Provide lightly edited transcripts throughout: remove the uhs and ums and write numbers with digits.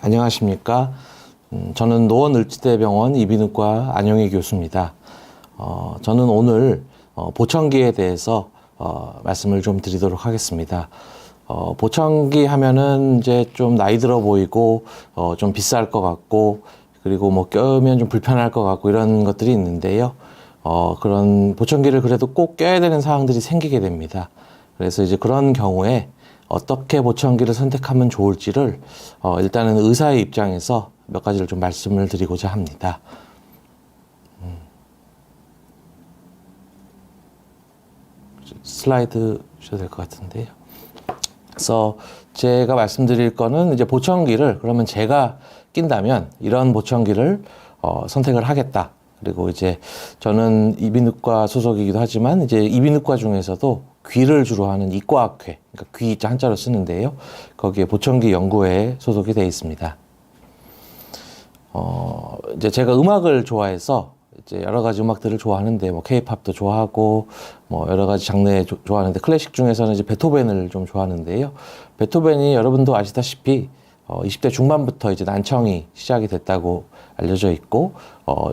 안녕하십니까. 저는 노원을지대병원 이비인후과 안용희 교수입니다. 저는 오늘 보청기에 대해서 말씀을 좀 드리도록 하겠습니다. 보청기 하면은 이제 좀 나이 들어 보이고 좀 비쌀 것 같고, 그리고 뭐 껴면 좀 불편할 것 같고 이런 것들이 있는데요. 그런 보청기를 그래도 꼭 껴야 되는 상황들이 생기게 됩니다. 그래서 이제 그런 경우에 어떻게 보청기를 선택하면 좋을지를 일단은 의사의 입장에서 몇 가지를 좀 말씀을 드리고자 합니다. 슬라이드 주셔도 될 것 같은데요. 그래서 제가 말씀드릴 거는 이제 보청기를 그러면 제가 낀다면 이런 보청기를 선택을 하겠다. 그리고 이제 저는 이비인후과 소속이기도 하지만 이제 이비인후과 중에서도 귀를 주로 하는 이과학회, 그러니까 귀 한자로 쓰는데요. 거기에 보청기 연구회에 소속이 되어 있습니다. 이제 제가 음악을 좋아해서 이제 여러 가지 음악들을 좋아하는데 뭐 케이팝도 좋아하고 뭐 여러 가지 장르 좋아하는데 클래식 중에서는 이제 베토벤을 좀 좋아하는데요. 베토벤이 여러분도 아시다시피 20대 중반부터 이제 난청이 시작이 됐다고 알려져 있고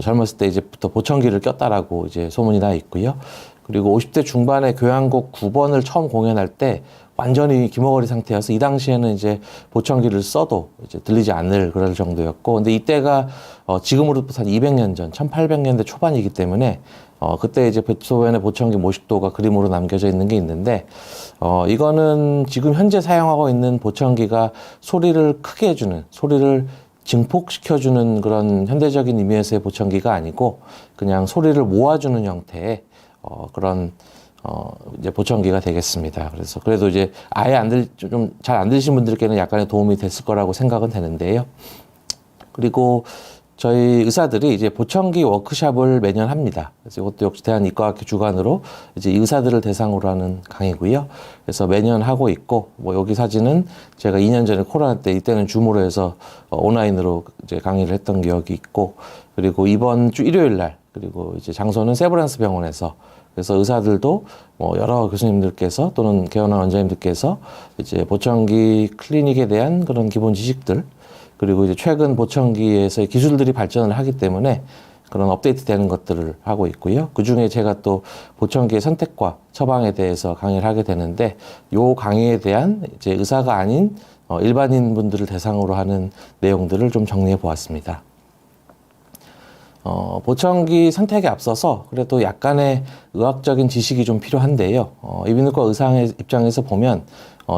젊었을 때 이제부터 보청기를 꼈다라고 이제 소문이 나 있고요. 그리고 50대 중반에 교향곡 9번을 처음 공연할 때 완전히 귀머거리 상태여서 이 당시에는 이제 보청기를 써도 이제 들리지 않을 그럴 정도였고, 근데 이때가 지금으로부터 한 200년 전 1800년대 초반이기 때문에 그때 이제 베토벤의 보청기 모식도가 그림으로 남겨져 있는 게 있는데, 이거는 지금 현재 사용하고 있는 보청기가 소리를 크게 해주는, 소리를 증폭시켜주는 그런 현대적인 의미에서의 보청기가 아니고 그냥 소리를 모아주는 형태의 그런 이제 보청기가 되겠습니다. 그래서 그래도 이제 아예 좀 잘 안 들리신 분들께는 약간의 도움이 됐을 거라고 생각은 되는데요. 그리고 저희 의사들이 이제 보청기 워크샵을 매년 합니다. 그래서 이것도 역시 대한이과학회 주관으로 이제 의사들을 대상으로 하는 강의고요. 그래서 매년 하고 있고, 뭐 여기 사진은 제가 2년 전에 코로나 때 이때는 줌으로 해서 온라인으로 이제 강의를 했던 기억이 있고, 그리고 이번 주 일요일 날, 그리고 이제 장소는 세브란스 병원에서, 그래서 의사들도 뭐 여러 교수님들께서 또는 개원한 원장님들께서 이제 보청기 클리닉에 대한 그런 기본 지식들, 그리고 이제 최근 보청기에서의 기술들이 발전을 하기 때문에 그런 업데이트 되는 것들을 하고 있고요. 그 중에 제가 또 보청기의 선택과 처방에 대해서 강의를 하게 되는데, 요 강의에 대한 이제 의사가 아닌 일반인 분들을 대상으로 하는 내용들을 좀 정리해 보았습니다. 보청기 선택에 앞서서 그래도 약간의 의학적인 지식이 좀 필요한데요. 이비인후과 의사의 입장에서 보면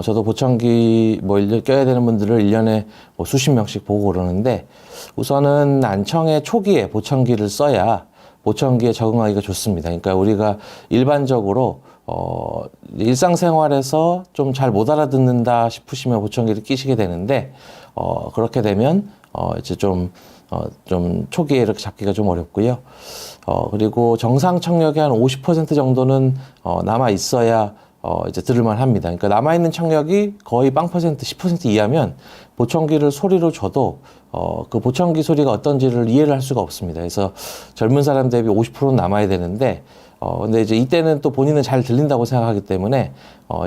저도 보청기 뭐 껴야 되는 분들을 1년에 뭐 수십 명씩 보고 그러는데, 우선은 난청의 초기에 보청기를 써야 보청기에 적응하기가 좋습니다. 그러니까 우리가 일반적으로 일상생활에서 좀 잘 못 알아듣는다 싶으시면 보청기를 끼시게 되는데, 그렇게 되면 이제 좀 초기에 이렇게 잡기가 좀 어렵고요. 그리고 정상 청력이 한 50% 정도는 남아 있어야 이제 들을만 합니다. 그러니까 남아있는 청력이 거의 0%, 10% 이하면 보청기를 소리로 줘도 그 보청기 소리가 어떤지를 이해를 할 수가 없습니다. 그래서 젊은 사람 대비 50%는 남아야 되는데, 근데 이제 이때는 또 본인은 잘 들린다고 생각하기 때문에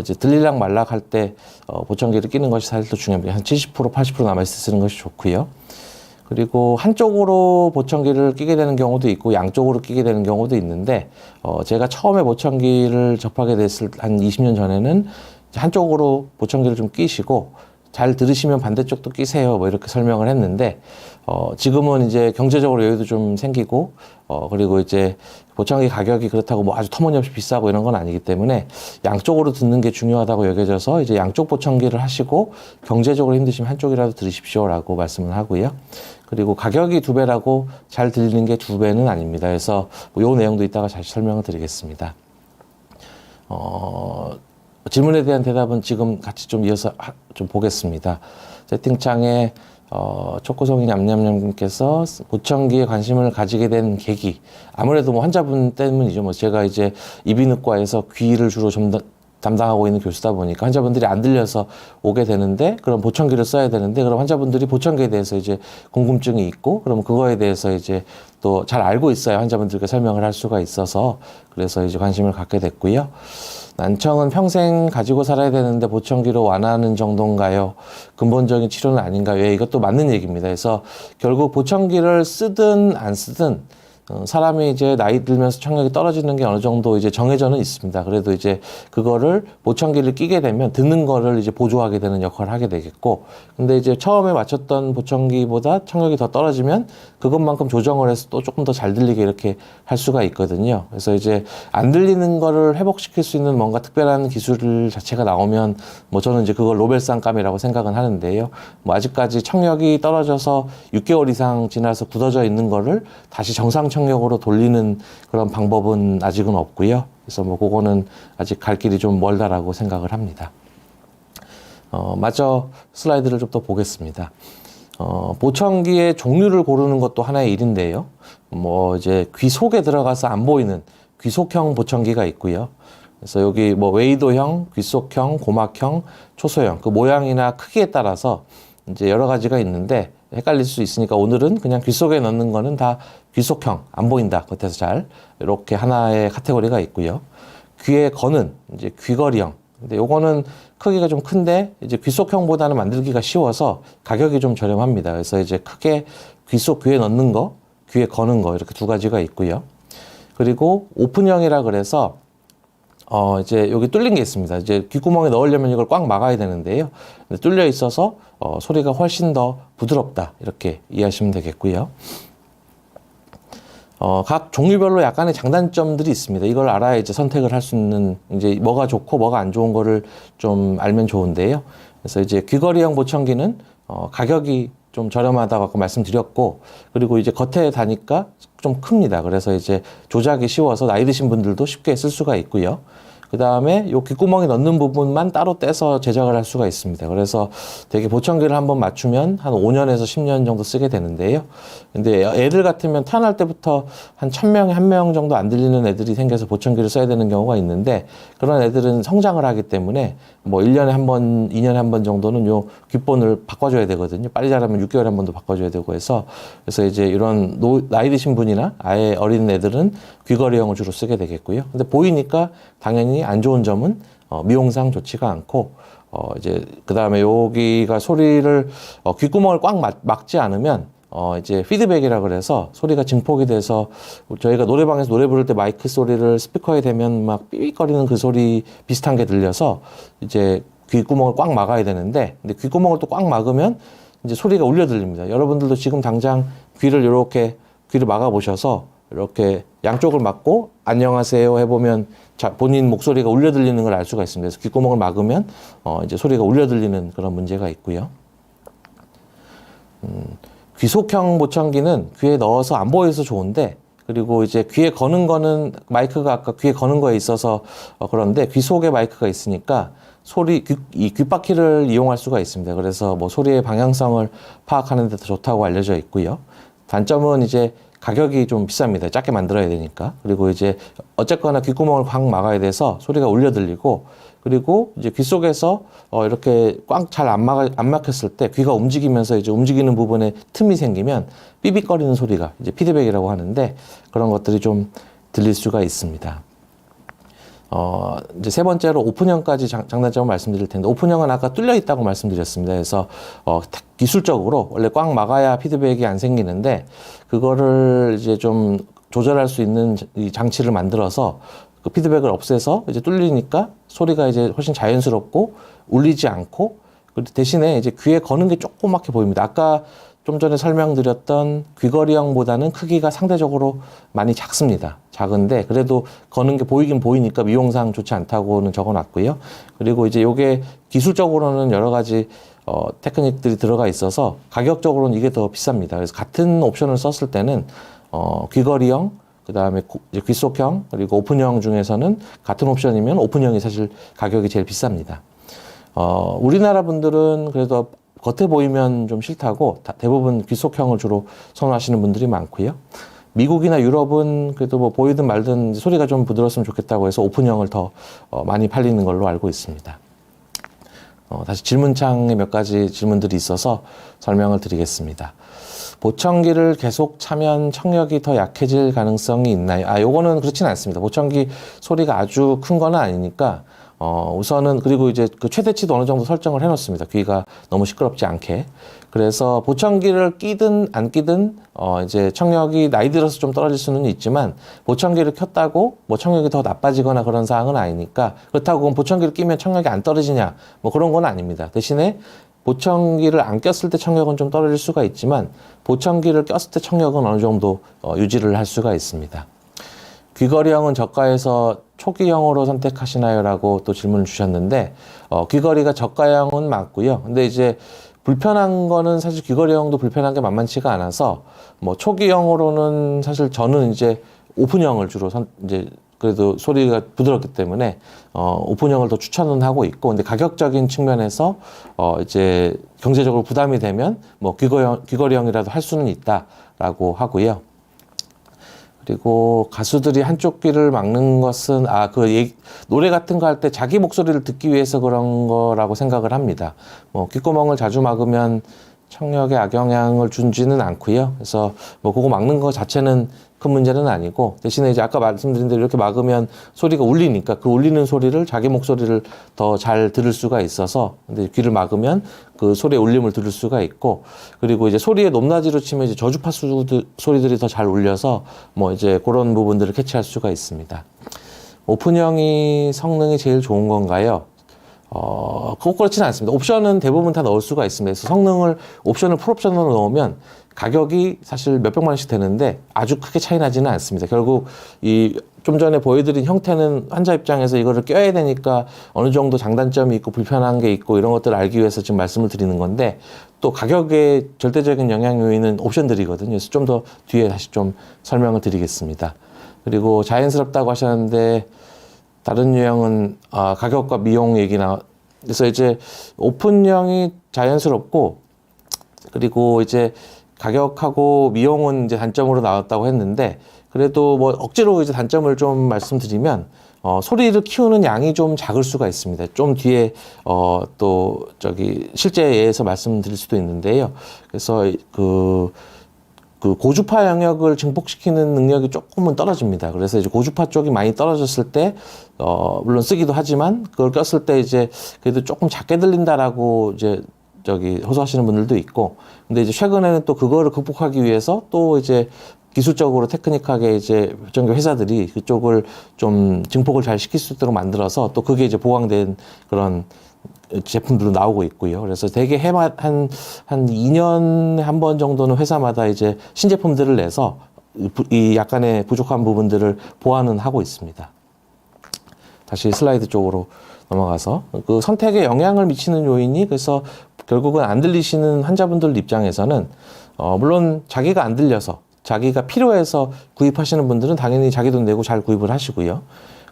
이제 들릴락 말락 할 때 보청기를 끼는 것이 사실 또 중요합니다. 한 70%, 80% 남아있을 때 쓰는 것이 좋고요. 그리고 한쪽으로 보청기를 끼게 되는 경우도 있고 양쪽으로 끼게 되는 경우도 있는데, 제가 처음에 보청기를 접하게 됐을 한 20년 전에는 한쪽으로 보청기를 좀 끼시고 잘 들으시면 반대쪽도 끼세요 뭐 이렇게 설명을 했는데, 지금은 이제 경제적으로 여유도 좀 생기고 그리고 이제 보청기 가격이 그렇다고 뭐 아주 터무니없이 비싸고 이런 건 아니기 때문에 양쪽으로 듣는 게 중요하다고 여겨져서 이제 양쪽 보청기를 하시고 경제적으로 힘드시면 한쪽이라도 들으십시오라고 말씀을 하고요. 그리고 가격이 2배라고 잘 들리는 게 2배는 아닙니다. 그래서 요 내용도 이따가 다시 설명을 드리겠습니다. 질문에 대한 대답은 지금 같이 좀 이어서 좀 보겠습니다. 채팅창에 초코송이 냠냠냠님께서 보청기에 관심을 가지게 된 계기, 아무래도 뭐 환자분 때문이죠. 뭐 제가 이제 이비인후과에서 귀를 주로 담당하고 있는 교수다 보니까 환자분들이 안 들려서 오게 되는데 그럼 보청기를 써야 되는데 그럼 환자분들이 보청기에 대해서 이제 궁금증이 있고 그럼 그거에 대해서 이제 또 잘 알고 있어야 환자분들께 설명을 할 수가 있어서 그래서 이제 관심을 갖게 됐고요. 난청은 평생 가지고 살아야 되는데 보청기로 완화하는 정도인가요? 근본적인 치료는 아닌가요? 예, 이것도 맞는 얘기입니다. 그래서 결국 보청기를 쓰든 안 쓰든 사람이 이제 나이 들면서 청력이 떨어지는 게 어느 정도 이제 정해져는 있습니다. 그래도 이제 그거를 보청기를 끼게 되면 듣는 거를 이제 보조하게 되는 역할을 하게 되겠고, 근데 이제 처음에 맞췄던 보청기보다 청력이 더 떨어지면 그것만큼 조정을 해서 또 조금 더 잘 들리게 이렇게 할 수가 있거든요. 그래서 이제 안 들리는 거를 회복시킬 수 있는 뭔가 특별한 기술 자체가 나오면 뭐 저는 이제 그걸 노벨상감이라고 생각은 하는데요. 뭐 아직까지 청력이 떨어져서 6개월 이상 지나서 굳어져 있는 거를 다시 정상 청력으로 돌리는 그런 방법은 아직은 없고요. 그래서 뭐 그거는 아직 갈 길이 좀 멀다라고 생각을 합니다. 마저 슬라이드를 좀 더 보겠습니다. 보청기의 종류를 고르는 것도 하나의 일인데요. 뭐 이제 귀 속에 들어가서 안 보이는 귀속형 보청기가 있고요. 그래서 여기 뭐 웨이도형, 귀속형, 고막형, 초소형 그 모양이나 크기에 따라서 이제 여러 가지가 있는데 헷갈릴 수 있으니까 오늘은 그냥 귀 속에 넣는 거는 다 귀속형, 안 보인다. 겉에서 잘. 이렇게 하나의 카테고리가 있고요. 귀에 거는 이제 귀걸이형. 근데 요거는 크기가 좀 큰데 이제 귀속형보다는 만들기가 쉬워서 가격이 좀 저렴합니다. 그래서 이제 크게 귀에 넣는 거, 귀에 거는 거 이렇게 두 가지가 있고요. 그리고 오픈형이라 그래서 이제 여기 뚫린 게 있습니다. 이제 귓구멍에 넣으려면 이걸 꽉 막아야 되는데요. 뚫려 있어서 소리가 훨씬 더 부드럽다. 이렇게 이해하시면 되겠고요. 각 종류별로 약간의 장단점들이 있습니다. 이걸 알아야 이제 선택을 할 수 있는, 이제 뭐가 좋고 뭐가 안 좋은 거를 좀 알면 좋은데요. 그래서 이제 귀걸이형 보청기는, 가격이 좀 저렴하다고 아까 말씀드렸고, 그리고 이제 겉에 다니까 좀 큽니다. 그래서 이제 조작이 쉬워서 나이 드신 분들도 쉽게 쓸 수가 있고요. 그 다음에 요 귓구멍에 넣는 부분만 따로 떼서 제작을 할 수가 있습니다. 그래서 되게 보청기를 한번 맞추면 한 5년에서 10년 정도 쓰게 되는데요. 근데 애들 같으면 태어날 때부터 한 1000명에 1명 정도 안 들리는 애들이 생겨서 보청기를 써야 되는 경우가 있는데 그런 애들은 성장을 하기 때문에 뭐 1년에 한 번, 2년에 한 번 정도는 요 귓본을 바꿔줘야 되거든요. 빨리 자라면 6개월에 한 번도 바꿔줘야 되고 해서 그래서 이제 이런 나이 드신 분이나 아예 어린 애들은 귀걸이형을 주로 쓰게 되겠고요. 근데 보이니까 당연히 안 좋은 점은 미용상 좋지가 않고 이제 그 다음에 여기가 소리를 귓구멍을 꽉 막지 않으면 이제 피드백이라 그래서 소리가 증폭이 돼서 저희가 노래방에서 노래 부를 때 마이크 소리를 스피커에 대면 막 삐삐거리는 그 소리 비슷한 게 들려서 이제 귓구멍을 꽉 막아야 되는데 근데 귓구멍을 또 꽉 막으면 이제 소리가 울려 들립니다. 여러분들도 지금 당장 귀를 막아 보셔서 이렇게 양쪽을 막고 안녕하세요 해보면 본인 목소리가 울려 들리는 걸 알 수가 있습니다. 그래서 귓구멍을 막으면 이제 소리가 울려 들리는 그런 문제가 있고요. 귀속형 보청기는 귀에 넣어서 안 보여서 좋은데 그리고 이제 귀에 거는 거는 마이크가 아까 귀에 거는 거에 있어서 그런데 귀 속에 마이크가 있으니까 이 귓바퀴를 이용할 수가 있습니다. 그래서 뭐 소리의 방향성을 파악하는 데 더 좋다고 알려져 있고요. 단점은 이제 가격이 좀 비쌉니다. 작게 만들어야 되니까. 그리고 이제 어쨌거나 귓구멍을 확 막아야 돼서 소리가 울려 들리고 그리고 이제 귀 속에서 이렇게 꽉 잘 안 막혔을 때 귀가 움직이면서 이제 움직이는 부분에 틈이 생기면 삐빅거리는 소리가 이제 피드백이라고 하는데 그런 것들이 좀 들릴 수가 있습니다. 이제 세 번째로 오픈형까지 장단점을 말씀드릴 텐데 오픈형은 아까 뚫려 있다고 말씀드렸습니다. 그래서 기술적으로 원래 꽉 막아야 피드백이 안 생기는데 그거를 이제 좀 조절할 수 있는 이 장치를 만들어서 그 피드백을 없애서 이제 뚫리니까 소리가 이제 훨씬 자연스럽고 울리지 않고 대신에 이제 귀에 거는 게 조그맣게 보입니다. 아까 좀 전에 설명드렸던 귀걸이형보다는 크기가 상대적으로 많이 작습니다. 작은데 그래도 거는 게 보이긴 보이니까 미용상 좋지 않다고는 적어놨고요. 그리고 이제 요게 기술적으로는 여러 가지 테크닉들이 들어가 있어서 가격적으로는 이게 더 비쌉니다. 그래서 같은 옵션을 썼을 때는 귀걸이형, 그 다음에 귀속형, 그리고 오픈형 중에서는 같은 옵션이면 오픈형이 사실 가격이 제일 비쌉니다. 우리나라 분들은 그래도 겉에 보이면 좀 싫다고 대부분 귀속형을 주로 선호하시는 분들이 많고요. 미국이나 유럽은 그래도 뭐 보이든 말든 소리가 좀 부드러웠으면 좋겠다고 해서 오픈형을 더 많이 팔리는 걸로 알고 있습니다. 다시 질문창에 몇 가지 질문들이 있어서 설명을 드리겠습니다. 보청기를 계속 차면 청력이 더 약해질 가능성이 있나요? 요거는 그렇진 않습니다. 보청기 소리가 아주 큰 건 아니니까, 우선은, 그리고 이제 그 최대치도 어느 정도 설정을 해 놓습니다. 귀가 너무 시끄럽지 않게. 그래서 보청기를 끼든 안 끼든, 이제 청력이 나이 들어서 좀 떨어질 수는 있지만, 보청기를 켰다고 뭐 청력이 더 나빠지거나 그런 사항은 아니니까, 그렇다고 보청기를 끼면 청력이 안 떨어지냐, 뭐 그런 건 아닙니다. 대신에 보청기를 안 꼈을 때 청력은 좀 떨어질 수가 있지만, 보청기를 꼈을 때 청력은 어느 정도 유지를 할 수가 있습니다. 귀걸이형은 저가에서 초기형으로 선택하시나요? 라고 또 질문을 주셨는데, 귀걸이가 저가형은 맞고요. 근데 이제 불편한 거는 사실 귀걸이형도 불편한 게 만만치가 않아서, 뭐 초기형으로는 사실 저는 이제 오픈형을 주로 이제 그래도 소리가 부드럽기 때문에 오픈형을 더 추천은 하고 있고, 근데 가격적인 측면에서 이제 경제적으로 부담이 되면 뭐 귀걸이형이라도 할 수는 있다라고 하고요. 그리고 가수들이 한쪽 귀를 막는 것은 노래 같은 거 할 때 자기 목소리를 듣기 위해서 그런 거라고 생각을 합니다. 뭐 귓구멍을 자주 막으면 청력에 악영향을 주지는 않고요. 그래서 뭐 그거 막는 거 자체는 큰 문제는 아니고, 대신에 이제 아까 말씀드린 대로 이렇게 막으면 소리가 울리니까 그 울리는 소리를, 자기 목소리를 더 잘 들을 수가 있어서, 근데 귀를 막으면 그 소리의 울림을 들을 수가 있고, 그리고 이제 소리의 높낮이로 치면 이제 저주파 소리들이 더 잘 울려서 뭐 이제 그런 부분들을 캐치할 수가 있습니다. 오픈형이 성능이 제일 좋은 건가요? 꼭 그렇지는 않습니다. 옵션은 대부분 다 넣을 수가 있습니다. 그래서 옵션을 풀옵션으로 넣으면 가격이 사실 몇백만 원씩 되는데 아주 크게 차이 나지는 않습니다. 결국 좀 전에 보여드린 형태는 환자 입장에서 이거를 껴야 되니까 어느 정도 장단점이 있고 불편한 게 있고 이런 것들을 알기 위해서 지금 말씀을 드리는 건데, 또 가격의 절대적인 영향 요인은 옵션들이거든요. 그래서 좀 더 뒤에 다시 좀 설명을 드리겠습니다. 그리고 자연스럽다고 하셨는데, 다른 유형은 가격과 미용 얘기나, 그래서 이제 오픈형이 자연스럽고, 그리고 이제 가격하고 미용은 이제 단점으로 나왔다고 했는데, 그래도 뭐 억지로 이제 단점을 좀 말씀드리면, 소리를 키우는 양이 좀 작을 수가 있습니다. 좀 뒤에 또 실제 예에서 말씀드릴 수도 있는데요. 그래서 그 고주파 영역을 증폭시키는 능력이 조금은 떨어집니다. 그래서 이제 고주파 쪽이 많이 떨어졌을 때, 물론 쓰기도 하지만, 그걸 꼈을 때 이제 그래도 조금 작게 들린다라고 이제 호소하시는 분들도 있고, 근데 이제 최근에는 또 그거를 극복하기 위해서 또 이제 기술적으로 테크닉하게 이제 보청기 회사들이 그쪽을 좀 증폭을 잘 시킬 수 있도록 만들어서 또 그게 이제 보강된 그런 제품들도 나오고 있고요. 그래서 되게 한 2년에 한 번 정도는 회사마다 이제 신제품들을 내서 이 약간의 부족한 부분들을 보완은 하고 있습니다. 다시 슬라이드 쪽으로 넘어가서 그 선택에 영향을 미치는 요인이, 그래서 결국은 안 들리시는 환자분들 입장에서는 물론 자기가 안 들려서 자기가 필요해서 구입하시는 분들은 당연히 자기 돈 내고 잘 구입을 하시고요.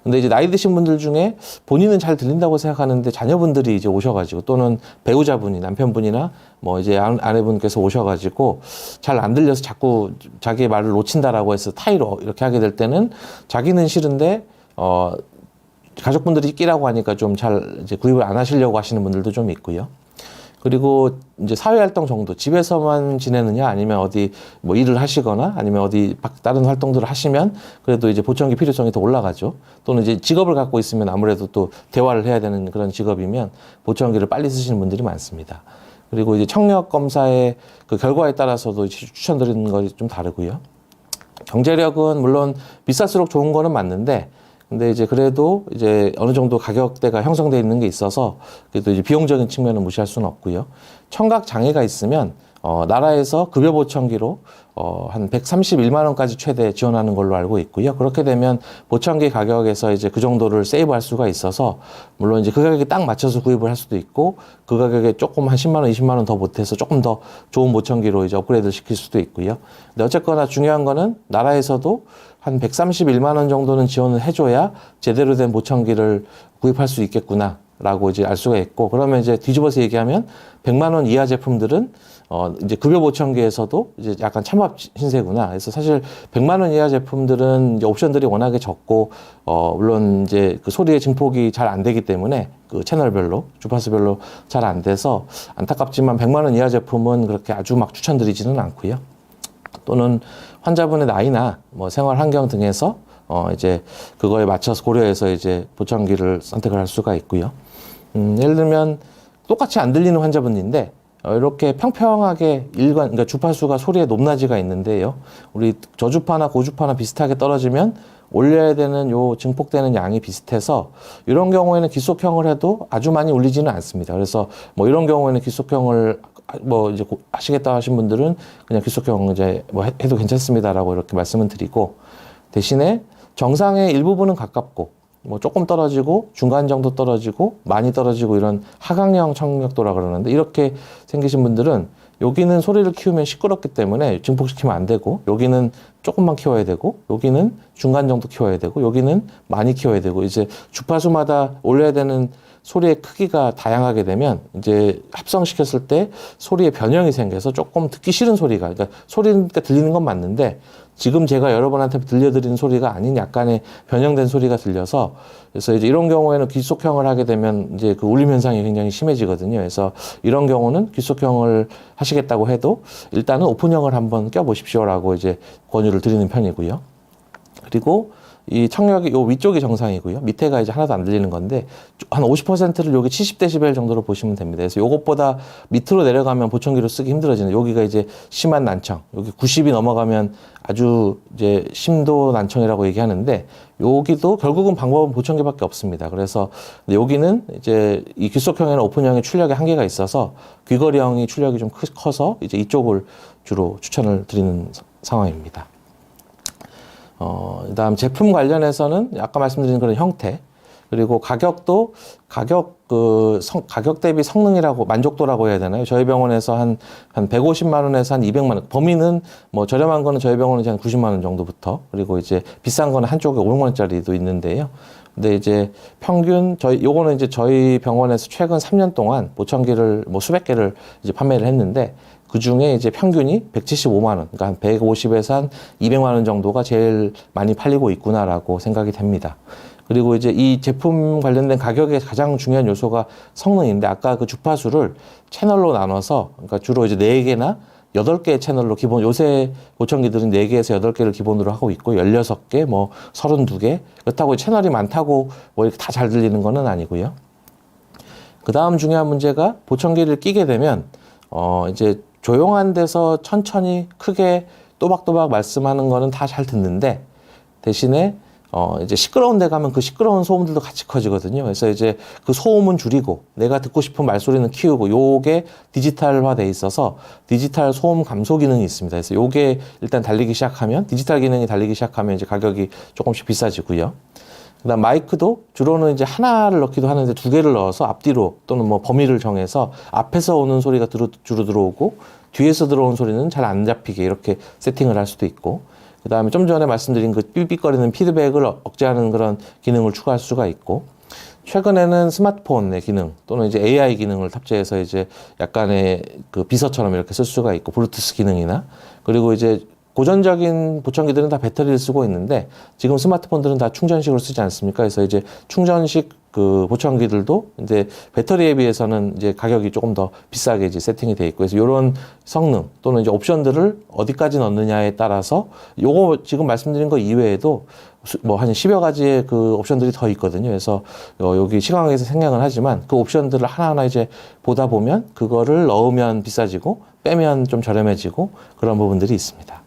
근데 이제 나이 드신 분들 중에 본인은 잘 들린다고 생각하는데 자녀분들이 이제 오셔가지고, 또는 배우자분이, 남편분이나 뭐 이제 아내분께서 오셔가지고 잘 안 들려서 자꾸 자기의 말을 놓친다라고 해서 타이로 이렇게 하게 될 때는 자기는 싫은데 가족분들이 끼라고 하니까 좀 잘 이제 구입을 안 하시려고 하시는 분들도 좀 있고요. 그리고 이제 사회활동 정도, 집에서만 지내느냐 아니면 어디 뭐 일을 하시거나 아니면 어디 다른 활동들을 하시면 그래도 이제 보청기 필요성이 더 올라가죠. 또는 이제 직업을 갖고 있으면 아무래도 또 대화를 해야 되는 그런 직업이면 보청기를 빨리 쓰시는 분들이 많습니다. 그리고 이제 청력 검사의 그 결과에 따라서도 추천드리는 것이 좀 다르고요. 경제력은 물론 비쌀수록 좋은 거는 맞는데, 근데 이제 그래도 이제 어느 정도 가격대가 형성되어 있는 게 있어서 그래도 이제 비용적인 측면은 무시할 수는 없고요. 청각 장애가 있으면 나라에서 급여 보청기로 한 131만 원까지 최대 지원하는 걸로 알고 있고요. 그렇게 되면 보청기 가격에서 이제 그 정도를 세이브할 수가 있어서, 물론 이제 그 가격에 딱 맞춰서 구입을 할 수도 있고, 그 가격에 조금 한 10만 원, 20만 원 더 보태서 조금 더 좋은 보청기로 이제 업그레이드 시킬 수도 있고요. 근데 어쨌거나 중요한 거는 나라에서도 한 131만 원 정도는 지원을 해줘야 제대로 된 보청기를 구입할 수 있겠구나 라고 이제 알 수가 있고, 그러면 이제 뒤집어서 얘기하면 100만 원 이하 제품들은 이제 급여 보청기에서도 이제 약간 참합 신세구나. 그래서 사실 100만 원 이하 제품들은 이제 옵션들이 워낙에 적고, 물론 이제 그 소리의 증폭이 잘 안 되기 때문에 그 채널별로, 주파수별로 잘 안 돼서 안타깝지만 100만 원 이하 제품은 그렇게 아주 막 추천드리지는 않고요. 또는 환자분의 나이나 뭐 생활 환경 등에서 이제 그거에 맞춰서 고려해서 이제 보청기를 선택을 할 수가 있고요. 예를 들면 똑같이 안 들리는 환자분인데 이렇게 평평하게 그러니까 주파수가 소리의 높낮이가 있는데요. 우리 저주파나 고주파나 비슷하게 떨어지면 올려야 되는 요 증폭되는 양이 비슷해서 이런 경우에는 기속형을 해도 아주 많이 울리지는 않습니다. 그래서 뭐 이런 경우에는 기속형을 뭐 이제 하시겠다 하신 분들은 그냥 기속형 이제 뭐 해도 괜찮습니다라고 이렇게 말씀을 드리고, 대신에 정상의 일부분은 가깝고 뭐 조금 떨어지고 중간 정도 떨어지고 많이 떨어지고 이런 하강형 청력도라 그러는데, 이렇게 생기신 분들은 여기는 소리를 키우면 시끄럽기 때문에 증폭시키면 안 되고, 여기는 조금만 키워야 되고, 여기는 중간 정도 키워야 되고, 여기는 많이 키워야 되고, 이제 주파수마다 올려야 되는 소리의 크기가 다양하게 되면 이제 합성시켰을 때 소리의 변형이 생겨서 조금 듣기 싫은 소리가, 그러니까 소리가 들리는 건 맞는데 지금 제가 여러분한테 들려드리는 소리가 아닌 약간의 변형된 소리가 들려서, 그래서 이제 이런 경우에는 귀속형을 하게 되면 이제 그 울림 현상이 굉장히 심해지거든요. 그래서 이런 경우는 귀속형을 하시겠다고 해도 일단은 오픈형을 한번 껴보십시오라고 이제 권유를 드리는 편이고요. 그리고 이 청력이 요 위쪽이 정상이고요. 밑에가 이제 하나도 안 들리는 건데 한 50%를 여기 70dB 정도로 보시면 됩니다. 그래서 요것보다 밑으로 내려가면 보청기로 쓰기 힘들어지는, 여기가 이제 심한 난청, 여기 90이 넘어가면 아주 이제 심도 난청이라고 얘기하는데, 여기도 결국은 방법은 보청기밖에 없습니다. 그래서 여기는 이제 이 귀속형에는 오픈형의 출력에 한계가 있어서 귀걸이형이 출력이 좀 커서 이제 이쪽을 주로 추천을 드리는 상황입니다. 그다음 제품 관련해서는 아까 말씀드린 그런 형태, 그리고 가격도 가격 대비 성능이라고, 만족도라고 해야 되나요? 저희 병원에서 한 150만 원에서 한 200만 원. 범위는 뭐 저렴한 거는 저희 병원은 한 90만 원 정도부터, 그리고 이제 비싼 거는 한쪽에 500만 원짜리도 있는데요. 근데 이제 평균 요거는 이제 저희 병원에서 최근 3년 동안 보청기를 뭐 수백 개를 이제 판매를 했는데, 그 중에 이제 평균이 175만 원, 그러니까 한 150에서 한 200만 원 정도가 제일 많이 팔리고 있구나라고 생각이 됩니다. 그리고 이제 이 제품 관련된 가격의 가장 중요한 요소가 성능인데, 아까 그 주파수를 채널로 나눠서, 그러니까 주로 이제 4개나 8개의 채널로 기본, 요새 보청기들은 4개에서 8개를 기본으로 하고 있고, 16개, 뭐 32개. 그렇다고 채널이 많다고 뭐 이렇게 다 잘 들리는 거는 아니고요. 그 다음 중요한 문제가, 보청기를 끼게 되면, 이제 조용한 데서 천천히 크게 또박또박 말씀하는 거는 다 잘 듣는데, 대신에 이제 시끄러운 데 가면 그 시끄러운 소음들도 같이 커지거든요. 그래서 이제 그 소음은 줄이고 내가 듣고 싶은 말소리는 키우고, 요게 디지털화 돼 있어서 디지털 소음 감소 기능이 있습니다. 그래서 요게 일단 달리기 시작하면, 디지털 기능이 달리기 시작하면 이제 가격이 조금씩 비싸지고요. 그다음 마이크도 주로는 이제 하나를 넣기도 하는데 2개를 넣어서 앞뒤로, 또는 뭐 범위를 정해서 앞에서 오는 소리가 주로 들어오고 뒤에서 들어오는 소리는 잘 안 잡히게 이렇게 세팅을 할 수도 있고, 그다음에 좀 전에 말씀드린 그 삐삐거리는 피드백을 억제하는 그런 기능을 추가할 수가 있고, 최근에는 스마트폰의 기능 또는 이제 AI 기능을 탑재해서 이제 약간의 그 비서처럼 이렇게 쓸 수가 있고, 블루투스 기능이나, 그리고 이제 고전적인 보청기들은 다 배터리를 쓰고 있는데 지금 스마트폰들은 다 충전식으로 쓰지 않습니까? 그래서 이제 충전식 그 보청기들도 이제 배터리에 비해서는 이제 가격이 조금 더 비싸게 이제 세팅이 돼 있고, 그래서 이런 성능 또는 이제 옵션들을 어디까지 넣느냐에 따라서, 요거 지금 말씀드린 거 이외에도 뭐 한 10여 가지의 그 옵션들이 더 있거든요. 그래서 여기 시간에서 생략을 하지만 그 옵션들을 하나하나 이제 보다 보면 그거를 넣으면 비싸지고 빼면 좀 저렴해지고 그런 부분들이 있습니다.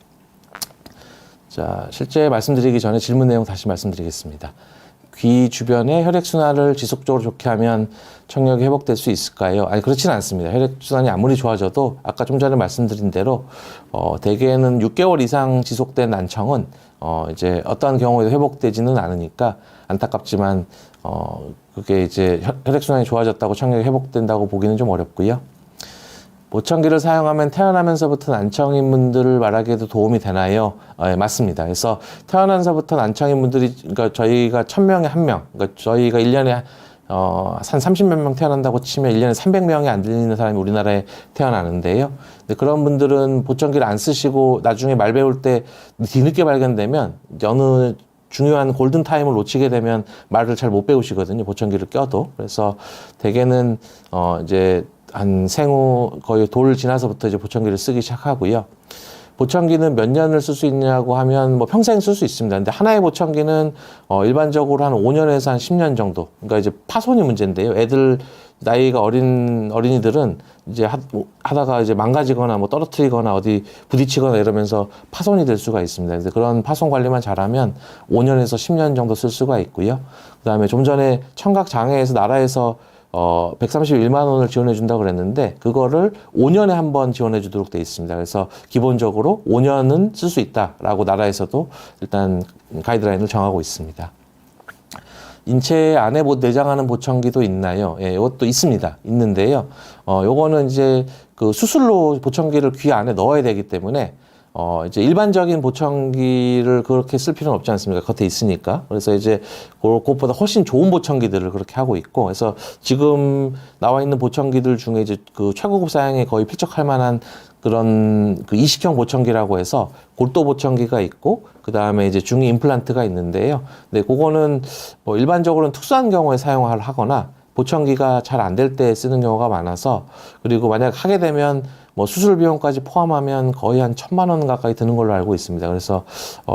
자, 실제 말씀드리기 전에 질문 내용 다시 말씀드리겠습니다. 귀 주변의 혈액순환을 지속적으로 좋게 하면 청력이 회복될 수 있을까요? 아니, 그렇지는 않습니다. 혈액순환이 아무리 좋아져도 아까 좀 전에 말씀드린 대로 대개는 6개월 이상 지속된 난청은 이제 어떠한 경우에도 회복되지는 않으니까, 안타깝지만 그게 이제 혈액순환이 좋아졌다고 청력이 회복된다고 보기는 좀 어렵고요. 보청기를 사용하면 태어나면서부터 난청인 분들을 말하기에도 도움이 되나요? 네, 맞습니다. 그래서 태어나면서부터 난청인 분들이, 그러니까 저희가 1000명에 1명, 그러니까 저희가 1년에 한 30몇 명 태어난다고 치면 1년에 300명이 안 들리는 사람이 우리나라에 태어나는데요. 근데 그런 분들은 보청기를 안 쓰시고 나중에 말 배울 때 뒤늦게 발견되면 어느 중요한 골든타임을 놓치게 되면 말을 잘 못 배우시거든요. 보청기를 껴도. 그래서 대개는, 이제 한 생후 거의 돌 지나서부터 이제 보청기를 쓰기 시작하고요. 보청기는 몇 년을 쓸 수 있냐고 하면 뭐 평생 쓸 수 있습니다. 근데 하나의 보청기는 일반적으로 한 5년에서 한 10년 정도. 그러니까 이제 파손이 문제인데요. 애들 나이가 어린이들은 이제 하다가 이제 망가지거나 뭐 떨어뜨리거나 어디 부딪히거나 이러면서 파손이 될 수가 있습니다. 그래서 그런 파손 관리만 잘하면 5년에서 10년 정도 쓸 수가 있고요. 그다음에 좀 전에 청각 장애에서 나라에서 131만 원을 지원해 준다고 그랬는데 그거를 5년에 한 번 지원해 주도록 돼 있습니다. 그래서 기본적으로 5년은 쓸 수 있다라고 나라에서도 일단 가이드라인을 정하고 있습니다. 인체 안에 내장하는 보청기도 있나요? 예, 이것도 있습니다. 있는데요. 요거는 이제 그 수술로 보청기를 귀 안에 넣어야 되기 때문에 이제 일반적인 보청기를 그렇게 쓸 필요는 없지 않습니까? 겉에 있으니까. 그래서 이제 그것보다 훨씬 좋은 보청기들을 그렇게 하고 있고, 그래서 지금 나와 있는 보청기들 중에 이제 그 최고급 사양에 거의 필적할 만한 그런 그 이식형 보청기라고 해서 골도 보청기가 있고, 그 다음에 이제 중위 임플란트가 있는데요. 근데 그거는 뭐 일반적으로는 특수한 경우에 사용을 하거나 보청기가 잘 안 될 때 쓰는 경우가 많아서, 그리고 만약 하게 되면 뭐 수술 비용까지 포함하면 거의 한 1,000만 원 가까이 드는 걸로 알고 있습니다. 그래서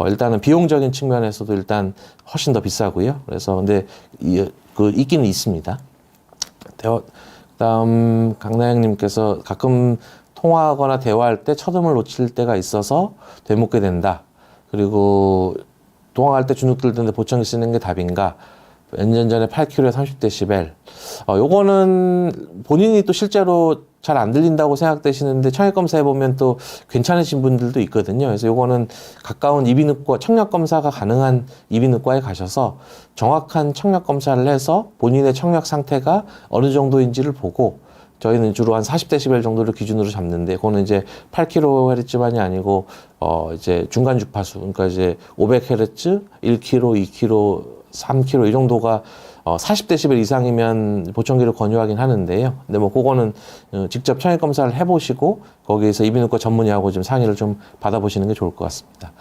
일단은 비용적인 측면에서도 일단 훨씬 더 비싸고요. 그래서 근데 있기는 있습니다. 그다음 강나영님께서 가끔 통화하거나 대화할 때 첫음을 놓칠 때가 있어서 되묻게 된다. 그리고 통화할 때 주눅 들 텐데 보청기 쓰는 게 답인가? 몇 년 전에 8kg에 30dB. 요거는 본인이 또 실제로 잘 안 들린다고 생각되시는데 청력 검사해 보면 또 괜찮으신 분들도 있거든요. 그래서 요거는 가까운 이비인후과 청력 검사가 가능한 이비인후과에 가셔서 정확한 청력 검사를 해서 본인의 청력 상태가 어느 정도인지를 보고, 저희는 주로 한 40dB 정도를 기준으로 잡는데, 그거는 이제 8kHz만이 아니고 이제 중간 주파수, 그러니까 이제 500Hz, 1kHz, 2kHz, 3kg 이 정도가 40dB 이상이면 보청기를 권유하긴 하는데요. 근데 뭐 그거는 직접 청력 검사를 해보시고 거기에서 이비인후과 전문의하고 좀 상의를 좀 받아보시는 게 좋을 것 같습니다.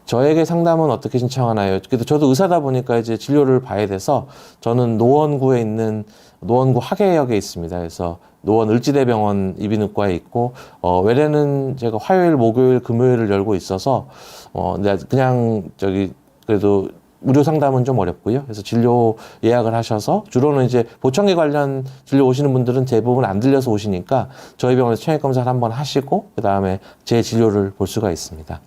저에게 상담은 어떻게 신청하나요? 그래도 저도 의사다 보니까 이제 진료를 봐야 돼서 저는 노원구에 있는 노원구 하계역에 있습니다. 그래서 노원 을지대병원 이비인후과에 있고 외래는 제가 화요일, 목요일, 금요일을 열고 있어서 그냥 그래도 무료 상담은 좀 어렵고요. 그래서 진료 예약을 하셔서 주로는 이제 보청기 관련 진료 오시는 분들은 대부분 안 들려서 오시니까 저희 병원에서 청력 검사를 한번 하시고 그 다음에 제 진료를 볼 수가 있습니다.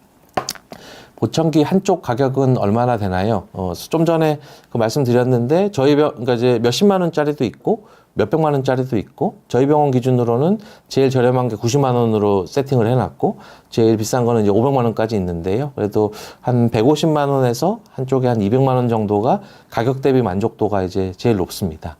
보청기 한쪽 가격은 얼마나 되나요? 좀 전에 그 말씀드렸는데 그러니까 이제 몇십만 원짜리도 있고 몇백만 원짜리도 있고, 저희 병원 기준으로는 제일 저렴한 게 90만 원으로 세팅을 해놨고 제일 비싼 거는 이제 500만 원까지 있는데요. 그래도 한 150만 원에서 한쪽에 한 200만 원 정도가 가격 대비 만족도가 이제 제일 높습니다.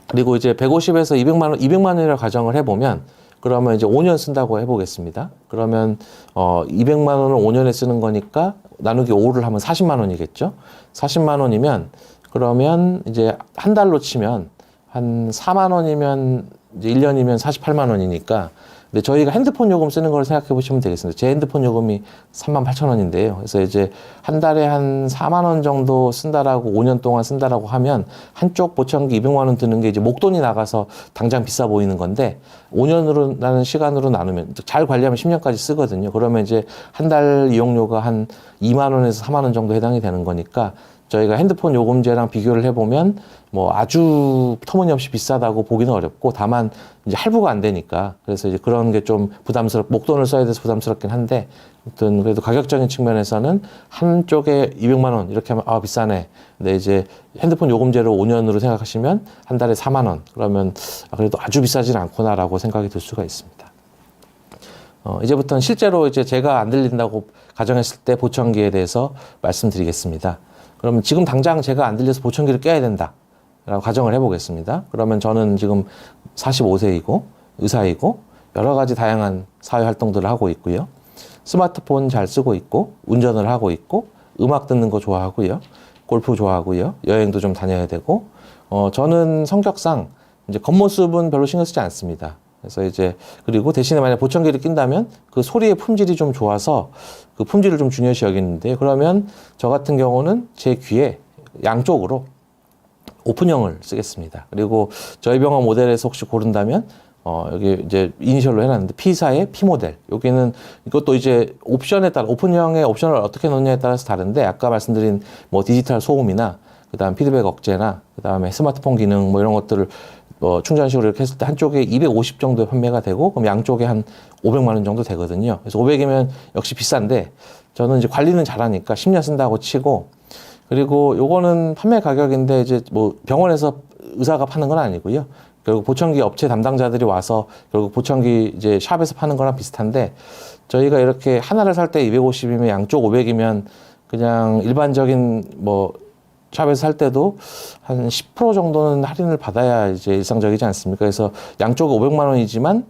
그리고 이제 150에서 200만 원이라고 가정을 해보면, 그러면 이제 5년 쓴다고 해보겠습니다. 그러면 200만 원을 5년에 쓰는 거니까 나누기 5를 하면 40만 원이겠죠. 40만 원이면 그러면 이제 한 달로 치면 한 4만 원이면 이제 1년이면 48만 원이니까, 근데 저희가 핸드폰 요금 쓰는 걸 생각해 보시면 되겠습니다. 제 핸드폰 요금이 38,000원인데요. 그래서 이제 한 달에 한 4만 원 정도 쓴다라고 5년 동안 쓴다라고 하면 한쪽 보청기 200만 원 드는 게 이제 목돈이 나가서 당장 비싸 보이는 건데, 5년으로라는 시간으로 나누면 잘 관리하면 10년까지 쓰거든요. 그러면 이제 한 달 이용료가 한 2만 원에서 4만 원 정도 해당이 되는 거니까 저희가 핸드폰 요금제랑 비교를 해보면 뭐 아주 터무니없이 비싸다고 보기는 어렵고, 다만 이제 할부가 안 되니까, 그래서 이제 그런 게 좀 목돈을 써야 돼서 부담스럽긴 한데, 아무튼 그래도 가격적인 측면에서는 한쪽에 200만 원 이렇게 하면 비싸네. 근데 이제 핸드폰 요금제로 5년으로 생각하시면 한 달에 4만 원, 그러면 그래도 아주 비싸진 않구나라고 생각이 들 수가 있습니다. 이제부터는 실제로 이제 제가 안 들린다고 가정했을 때 보청기에 대해서 말씀드리겠습니다. 그러면 지금 당장 제가 안 들려서 보청기를 껴야 된다 라고 가정을 해보겠습니다. 그러면 저는 지금 45세이고 의사이고 여러 가지 다양한 사회 활동들을 하고 있고요. 스마트폰 잘 쓰고 있고 운전을 하고 있고 음악 듣는 거 좋아하고요. 골프 좋아하고요. 여행도 좀 다녀야 되고 저는 성격상 이제 겉모습은 별로 신경 쓰지 않습니다. 그래서 이제 그리고 대신에 만약 보청기를 낀다면 그 소리의 품질이 좀 좋아서 그 품질을 좀 중요시 여기는데, 그러면 저 같은 경우는 제 귀에 양쪽으로 오픈형을 쓰겠습니다. 그리고 저희 병원 모델에서 혹시 고른다면 여기 이제 이니셜로 해놨는데 P사의 P 모델. 여기는 이것도 이제 옵션에 따라 오픈형의 옵션을 어떻게 넣느냐에 따라서 다른데, 아까 말씀드린 뭐 디지털 소음이나 그다음 피드백 억제나 그다음에 스마트폰 기능 뭐 이런 것들을 충전식으로 이렇게 했을 때 한쪽에 250 정도에 판매가 되고, 그럼 양쪽에 한 500만 원 정도 되거든요. 그래서 500이면 역시 비싼데, 저는 이제 관리는 잘하니까 10년 쓴다고 치고, 그리고 요거는 판매 가격인데 이제 뭐 병원에서 의사가 파는 건 아니고요. 결국 보청기 업체 담당자들이 와서 결국 보청기 이제 샵에서 파는 거랑 비슷한데, 저희가 이렇게 하나를 살 때 250이면 양쪽 500이면 그냥 일반적인 뭐 샵에서 살 때도 한 10% 정도는 할인을 받아야 이제 일상적이지 않습니까? 그래서 양쪽 500만 원이지만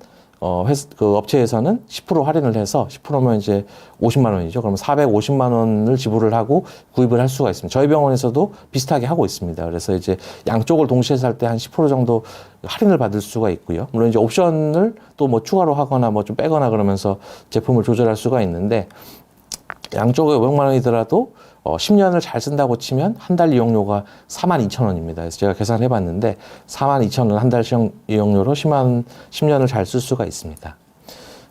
그 업체에서는 10% 할인을 해서 10%면 이제 50만 원이죠. 그러면 450만 원을 지불을 하고 구입을 할 수가 있습니다. 저희 병원에서도 비슷하게 하고 있습니다. 그래서 이제 양쪽을 동시에 살 때 한 10% 정도 할인을 받을 수가 있고요. 물론 이제 옵션을 또 뭐 추가로 하거나 뭐 좀 빼거나 그러면서 제품을 조절할 수가 있는데, 양쪽에 500만 원이더라도 10년을 잘 쓴다고 치면 한 달 이용료가 42,000원입니다. 그래서 제가 계산해 봤는데 42,000원 한 달 이용료로 10년을 잘 쓸 수가 있습니다.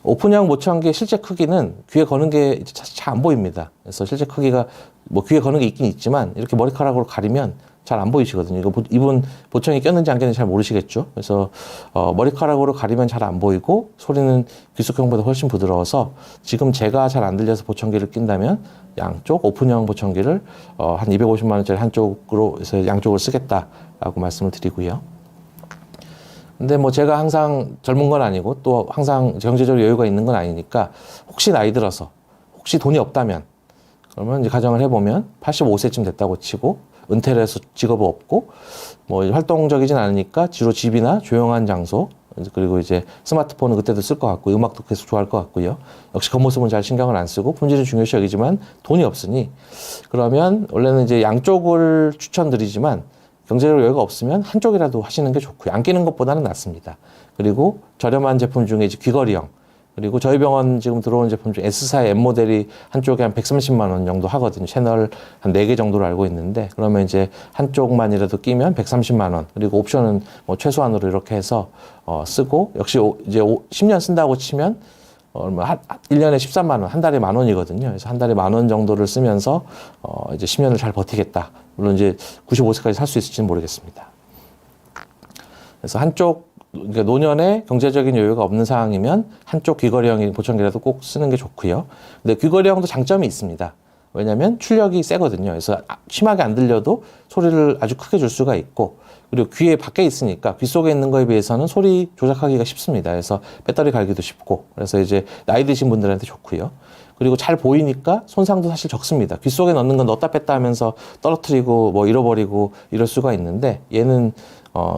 오픈형 모청기의 실제 크기는 귀에 거는 게 잘 안 보입니다. 그래서 실제 크기가 뭐 귀에 거는 게 있긴 있지만 이렇게 머리카락으로 가리면 잘 안 보이시거든요. 이거 이분 보청기 꼈는지 안 꼈는지 잘 모르시겠죠. 그래서 머리카락으로 가리면 잘 안 보이고, 소리는 귀속형보다 훨씬 부드러워서 지금 제가 잘 안 들려서 보청기를 낀다면 양쪽 오픈형 보청기를 한 250만 원짜리 한쪽으로 해서 양쪽을 쓰겠다라고 말씀을 드리고요. 근데 뭐 제가 항상 젊은 건 아니고 또 항상 경제적으로 여유가 있는 건 아니니까, 혹시 나이 들어서 혹시 돈이 없다면, 그러면 이제 가정을 해보면 85세쯤 됐다고 치고 은퇴를 해서 직업이 없고 뭐 활동적이진 않으니까 주로 집이나 조용한 장소, 그리고 이제 스마트폰은 그때도 쓸 것 같고 음악도 계속 좋아할 것 같고요. 역시 겉모습은 잘 신경을 안 쓰고 품질은 중요시 여기지만 돈이 없으니, 그러면 원래는 이제 양쪽을 추천드리지만 경제적으로 여유가 없으면 한쪽이라도 하시는 게 좋고요. 안 끼는 것보다는 낫습니다. 그리고 저렴한 제품 중에 이제 귀걸이형, 그리고 저희 병원 지금 들어온 제품 중 S사의 M 모델이 한쪽에 한 130만 원 정도 하거든요. 채널 한 4개 정도로 알고 있는데, 그러면 이제 한쪽만이라도 끼면 130만 원, 그리고 옵션은 뭐 최소한으로 이렇게 해서 쓰고, 역시 이제 10년 쓴다고 치면 얼마 1년에 13만 원, 한 달에 10,000원이거든요. 그래서 한 달에 10,000원 정도를 쓰면서 이제 10년을 잘 버티겠다. 물론 이제 95세까지 살 수 있을지는 모르겠습니다. 그래서 한쪽, 그러니까 노년에 경제적인 여유가 없는 상황이면 한쪽 귀걸이형 보청기라도 꼭 쓰는 게 좋고요. 근데 귀걸이형도 장점이 있습니다. 왜냐하면 출력이 세거든요. 그래서 심하게 안 들려도 소리를 아주 크게 줄 수가 있고, 그리고 귀에 밖에 있으니까 귀 속에 있는 거에 비해서는 소리 조작하기가 쉽습니다. 그래서 배터리 갈기도 쉽고, 그래서 이제 나이 드신 분들한테 좋고요. 그리고 잘 보이니까 손상도 사실 적습니다. 귀 속에 넣는 건 넣었다 뺐다 하면서 떨어뜨리고 뭐 잃어버리고 이럴 수가 있는데, 얘는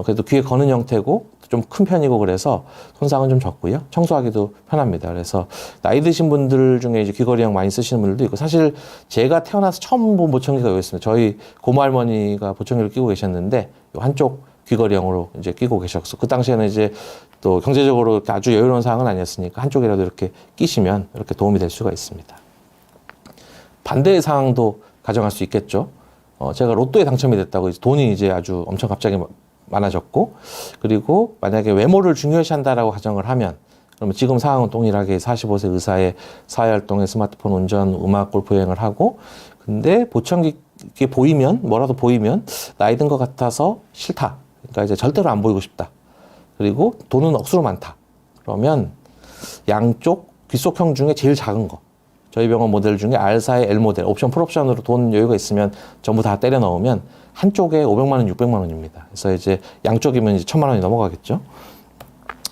그래도 귀에 거는 형태고 좀 큰 편이고 그래서 손상은 좀 적고요. 청소하기도 편합니다. 그래서 나이 드신 분들 중에 이제 귀걸이형 많이 쓰시는 분들도 있고, 사실 제가 태어나서 처음 본 보청기가 여기였습니다. 저희 고모 할머니가 보청기를 끼고 계셨는데 한쪽 귀걸이형으로 이제 끼고 계셨고, 그 당시에는 이제 또 경제적으로 아주 여유로운 상황은 아니었으니까 한쪽이라도 이렇게 끼시면 이렇게 도움이 될 수가 있습니다. 반대의 상황도 가정할 수 있겠죠. 제가 로또에 당첨이 됐다고 돈이 이제 아주 엄청 갑자기 많아졌고, 그리고 만약에 외모를 중요시한다라고 가정을 하면, 그러면 지금 상황은 동일하게 45세 의사의 사회활동에 스마트폰 운전, 음악, 골프 여행을 하고, 근데 보청기 보이면, 뭐라도 보이면 나이 든 것 같아서 싫다. 그러니까 이제 절대로 안 보이고 싶다. 그리고 돈은 억수로 많다. 그러면 양쪽 귓속형 중에 제일 작은 거, 저희 병원 모델 중에 R사의 L 모델, 옵션 풀옵션으로 돈 여유가 있으면 전부 다 때려 넣으면 한쪽에 500만 원, 600만 원입니다. 그래서 이제 양쪽이면 이제 1,000만 원이 넘어가겠죠.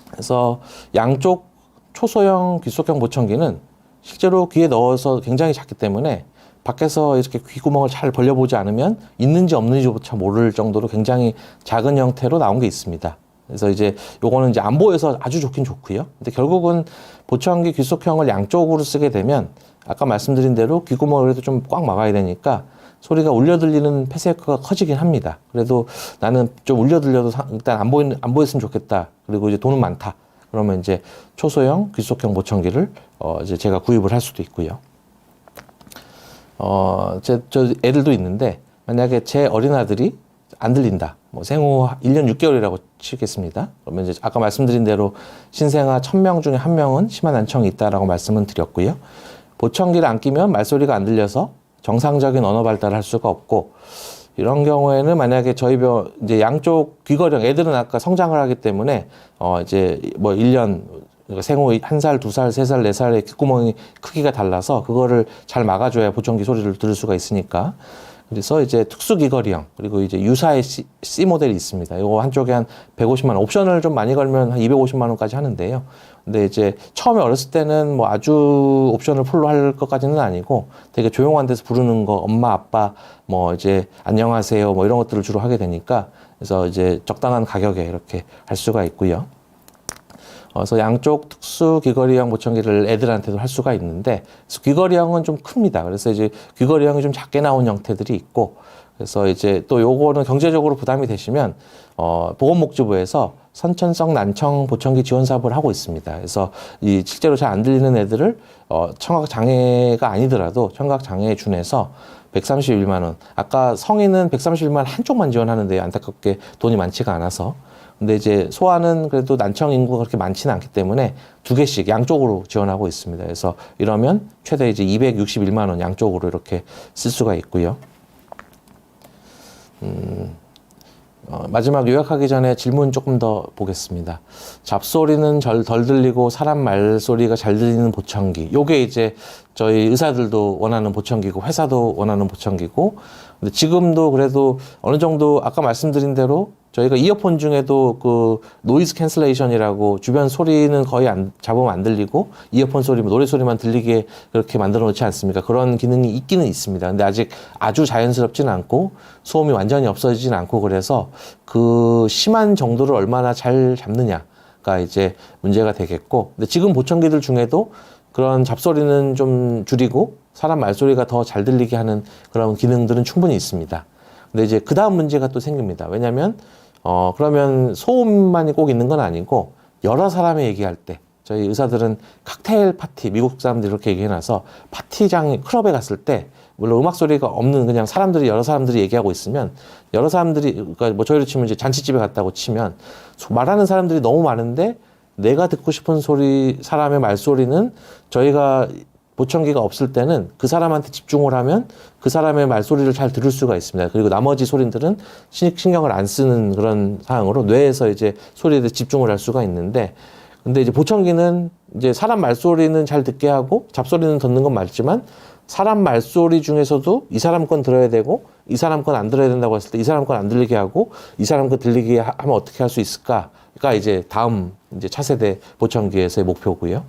그래서 양쪽 초소형 귓속형 보청기는 실제로 귀에 넣어서 굉장히 작기 때문에 밖에서 이렇게 귓구멍을 잘 벌려보지 않으면 있는지 없는지조차 모를 정도로 굉장히 작은 형태로 나온 게 있습니다. 그래서 이제 요거는 이제 안 보여서 아주 좋긴 좋고요. 근데 결국은 보청기 귓속형을 양쪽으로 쓰게 되면 아까 말씀드린 대로 귓구멍을 그래도 좀 꽉 막아야 되니까 소리가 울려 들리는 폐쇄 효과가 커지긴 합니다. 그래도 나는 좀 울려 들려도 일단 안 보였으면 좋겠다. 그리고 이제 돈은 많다. 그러면 이제 초소형 귀속형 보청기를 이제 제가 구입을 할 수도 있고요. 저 애들도 있는데 만약에 제 어린아들이 안 들린다. 뭐 생후 1년 6개월이라고 치겠습니다. 그러면 이제 아까 말씀드린 대로 신생아 1000명 중에 1명은 심한 난청이 있다라고 말씀을 드렸고요. 보청기를 안 끼면 말소리가 안 들려서 정상적인 언어 발달을 할 수가 없고, 이런 경우에는 만약에 저희 이제 양쪽 귀거령, 애들은 아까 성장을 하기 때문에 이제 뭐 1년 생후 1살, 2살, 3살, 4살의 귓구멍이 크기가 달라서 그거를 잘 막아줘야 보청기 소리를 들을 수가 있으니까. 그래서 이제 특수 귀걸이형, 그리고 이제 유사의 C 모델이 있습니다. 이거 한쪽에 한 150만 원, 옵션을 좀 많이 걸면 한 250만 원까지 하는데요. 근데 이제 처음에 어렸을 때는 뭐 아주 옵션을 풀로 할 것까지는 아니고 되게 조용한 데서 부르는 거, 엄마, 아빠, 뭐 이제 안녕하세요, 뭐 이런 것들을 주로 하게 되니까, 그래서 이제 적당한 가격에 이렇게 할 수가 있고요. 그래서 양쪽 특수 귀걸이형 보청기를 애들한테도 할 수가 있는데, 귀걸이형은 좀 큽니다. 그래서 이제 귀걸이형이 좀 작게 나온 형태들이 있고, 그래서 이제 또 요거는 경제적으로 부담이 되시면 보건복지부에서 선천성 난청 보청기 지원 사업을 하고 있습니다. 그래서 이 실제로 잘 안 들리는 애들을 청각 장애가 아니더라도 청각 장애에 준해서 131만 원. 아까 성인은 131만 원 한쪽만 지원하는데요. 안타깝게 돈이 많지가 않아서. 근데 이제 소아는 그래도 난청 인구가 그렇게 많지는 않기 때문에 2개씩 양쪽으로 지원하고 있습니다. 그래서 이러면 최대 이제 261만 원 양쪽으로 이렇게 쓸 수가 있고요. 마지막 요약하기 전에 질문 조금 더 보겠습니다. 잡소리는 덜 들리고 사람 말소리가 잘 들리는 보청기. 요게 이제 저희 의사들도 원하는 보청기고 회사도 원하는 보청기고, 근데 지금도 그래도 어느 정도 아까 말씀드린 대로 저희가 이어폰 중에도 그 노이즈 캔슬레이션이라고 주변 소리는 거의 잡으면 안 들리고 이어폰 소리, 노래 소리만 들리게 그렇게 만들어 놓지 않습니까? 그런 기능이 있기는 있습니다. 근데 아직 아주 자연스럽지는 않고 소음이 완전히 없어지진 않고, 그래서 그 심한 정도를 얼마나 잘 잡느냐가 이제 문제가 되겠고, 근데 지금 보청기들 중에도 그런 잡소리는 좀 줄이고 사람 말소리가 더 잘 들리게 하는 그런 기능들은 충분히 있습니다. 근데 이제 그 다음 문제가 또 생깁니다. 왜냐면 그러면 소음만이 꼭 있는 건 아니고 여러 사람이 얘기할 때, 저희 의사들은 칵테일 파티, 미국 사람들이 이렇게 얘기해놔서 파티장, 클럽에 갔을 때 물론 음악 소리가 없는 그냥 여러 사람들이 얘기하고 있으면 여러 사람들이, 그러니까 뭐 저희로 치면 이제 잔치집에 갔다고 치면 말하는 사람들이 너무 많은데 내가 듣고 싶은 소리, 사람의 말소리는 저희가 보청기가 없을 때는 그 사람한테 집중을 하면 그 사람의 말소리를 잘 들을 수가 있습니다. 그리고 나머지 소리들은 신경을 안 쓰는 그런 상황으로 뇌에서 이제 소리에 대해 집중을 할 수가 있는데, 근데 이제 보청기는 이제 사람 말소리는 잘 듣게 하고 잡소리는 듣는 건 맞지만 사람 말소리 중에서도 이 사람 건 들어야 되고 이 사람 건 안 들어야 된다고 했을 때 이 사람 건 안 들리게 하고 이 사람 건 들리게 하면 어떻게 할 수 있을까가 이제 다음 이제 차세대 보청기에서의 목표고요.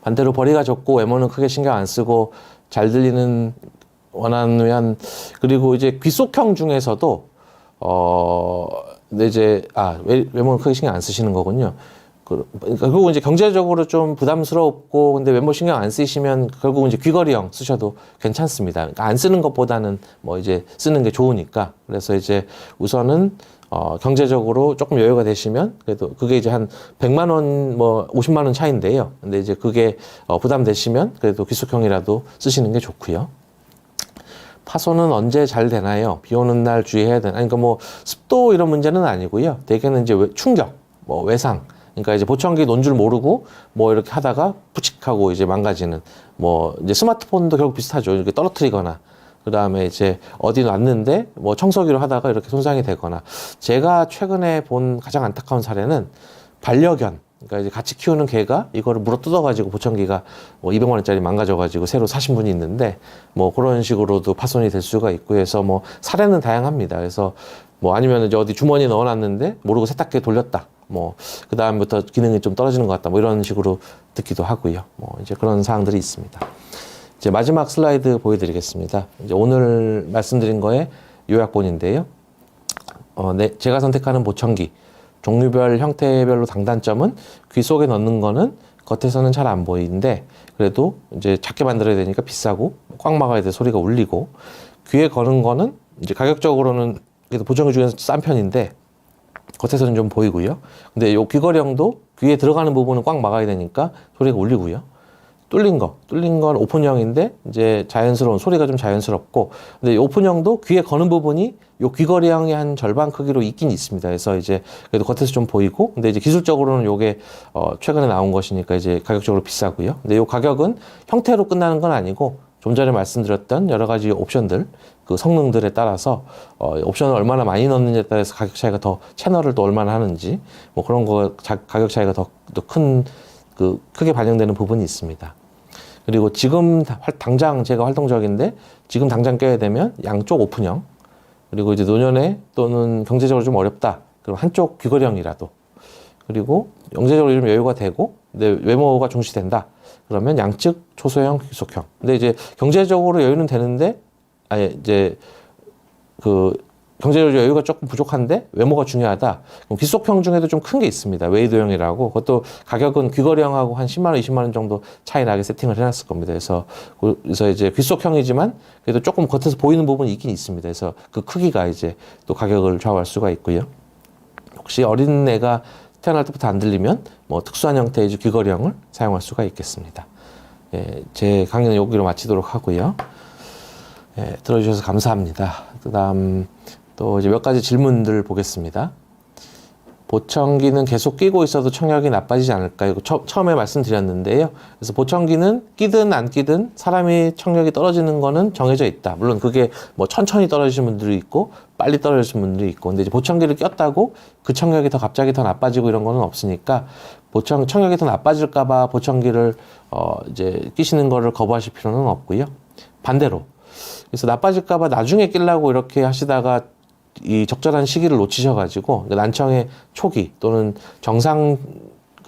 반대로 벌이가 적고 외모는 크게 신경 안 쓰고 잘 들리는 원하는, 그리고 이제 귀속형 중에서도 근데 이제 외모는 크게 신경 안 쓰시는 거군요. 그리고 이제 경제적으로 좀 부담스럽고 근데 외모 신경 안 쓰시면 결국 이제 귀걸이형 쓰셔도 괜찮습니다. 그러니까 안 쓰는 것보다는 뭐 이제 쓰는 게 좋으니까. 그래서 이제 우선은 경제적으로 조금 여유가 되시면 그래도 그게 이제 한 100만 원, 뭐 50만 원 차이인데요. 근데 이제 그게 부담되시면 그래도 귀속형이라도 쓰시는 게 좋고요. 파손은 언제 잘 되나요? 비 오는 날 주의해야 되나? 그러니까 뭐 습도 이런 문제는 아니고요. 대개는 이제 충격, 뭐 외상. 그러니까 이제 보청기 논 줄 모르고 뭐 이렇게 하다가 부칙하고 이제 망가지는, 뭐 이제 스마트폰도 결국 비슷하죠. 이렇게 떨어뜨리거나 그 다음에 이제 어디 놨는데 뭐 청소기로 하다가 이렇게 손상이 되거나. 제가 최근에 본 가장 안타까운 사례는 반려견, 그러니까 이제 같이 키우는 개가 이거를 물어 뜯어가지고 보청기가 뭐 200만 원짜리 망가져가지고 새로 사신 분이 있는데, 뭐 그런 식으로도 파손이 될 수가 있고 해서 뭐 사례는 다양합니다. 그래서 뭐 아니면 이제 어디 주머니에 넣어놨는데 모르고 세탁기에 돌렸다. 뭐 그 다음부터 기능이 좀 떨어지는 것 같다. 뭐 이런 식으로 듣기도 하고요. 뭐 이제 그런 사항들이 있습니다. 이제 마지막 슬라이드 보여드리겠습니다. 이제 오늘 말씀드린 거의 요약본인데요. 제가 선택하는 보청기 종류별 형태별로 장단점은 귀 속에 넣는 거는 겉에서는 잘 안 보이는데 그래도 이제 작게 만들어야 되니까 비싸고 꽉 막아야 돼 소리가 울리고, 귀에 거는 거는 이제 가격적으로는 그래도 보청기 중에서 싼 편인데 겉에서는 좀 보이고요. 근데 요 귀걸이형도 귀에 들어가는 부분은 꽉 막아야 되니까 소리가 울리고요. 뚫린 건 오픈형인데 이제 자연스러운 소리가 좀 자연스럽고, 근데 이 오픈형도 귀에 거는 부분이 요 귀걸이형의 한 절반 크기로 있긴 있습니다. 그래서 이제 그래도 겉에서 좀 보이고, 근데 이제 기술적으로는 요게 최근에 나온 것이니까 이제 가격적으로 비싸고요. 근데 요 가격은 형태로 끝나는 건 아니고 좀 전에 말씀드렸던 여러 가지 옵션들, 그 성능들에 따라서 옵션을 얼마나 많이 넣느냐에 따라서 가격 차이가 더, 채널을 또 얼마나 하는지 뭐 그런 거 가격 차이가 더 큰 크게 반영되는 부분이 있습니다. 그리고 지금 당장 제가 활동적인데 지금 당장 껴야 되면 양쪽 오픈형, 그리고 이제 노년에 또는 경제적으로 좀 어렵다 그럼 한쪽 귀걸이형이라도, 그리고 경제적으로 좀 여유가 되고 근데 외모가 중시된다 그러면 양측 초소형, 귀속형. 근데 이제 경제적으로 여유는 되는데 이제 경제적으로 여유가 조금 부족한데 외모가 중요하다. 그럼 귀속형 중에도 좀 큰 게 있습니다. 웨이드형이라고. 그것도 가격은 귀걸이형하고 한 10만 원, 20만 원 정도 차이 나게 세팅을 해놨을 겁니다. 그래서 이제 귀속형이지만 그래도 조금 겉에서 보이는 부분이 있긴 있습니다. 그래서 그 크기가 이제 또 가격을 좌우할 수가 있고요. 혹시 어린 애가 태어날 때부터 안 들리면 뭐 특수한 형태의 귀걸이형을 사용할 수가 있겠습니다. 예, 제 강의는 여기로 마치도록 하고요. 예, 들어주셔서 감사합니다. 그다음 또 이제 몇 가지 질문들 보겠습니다. 보청기는 계속 끼고 있어도 청력이 나빠지지 않을까요? 처음에 말씀드렸는데요. 그래서 보청기는 끼든 안 끼든 사람이 청력이 떨어지는 거는 정해져 있다. 물론 그게 뭐 천천히 떨어지시는 분들이 있고 빨리 떨어지시는 분들이 있고, 근데 이제 보청기를 꼈다고 그 청력이 갑자기 더 나빠지고 이런 거는 없으니까 청력이 더 나빠질까봐 보청기를 이제 끼시는 거를 거부하실 필요는 없고요. 반대로 그래서 나빠질까봐 나중에 끼려고 이렇게 하시다가 이 적절한 시기를 놓치셔가지고 난청의 초기 또는 정상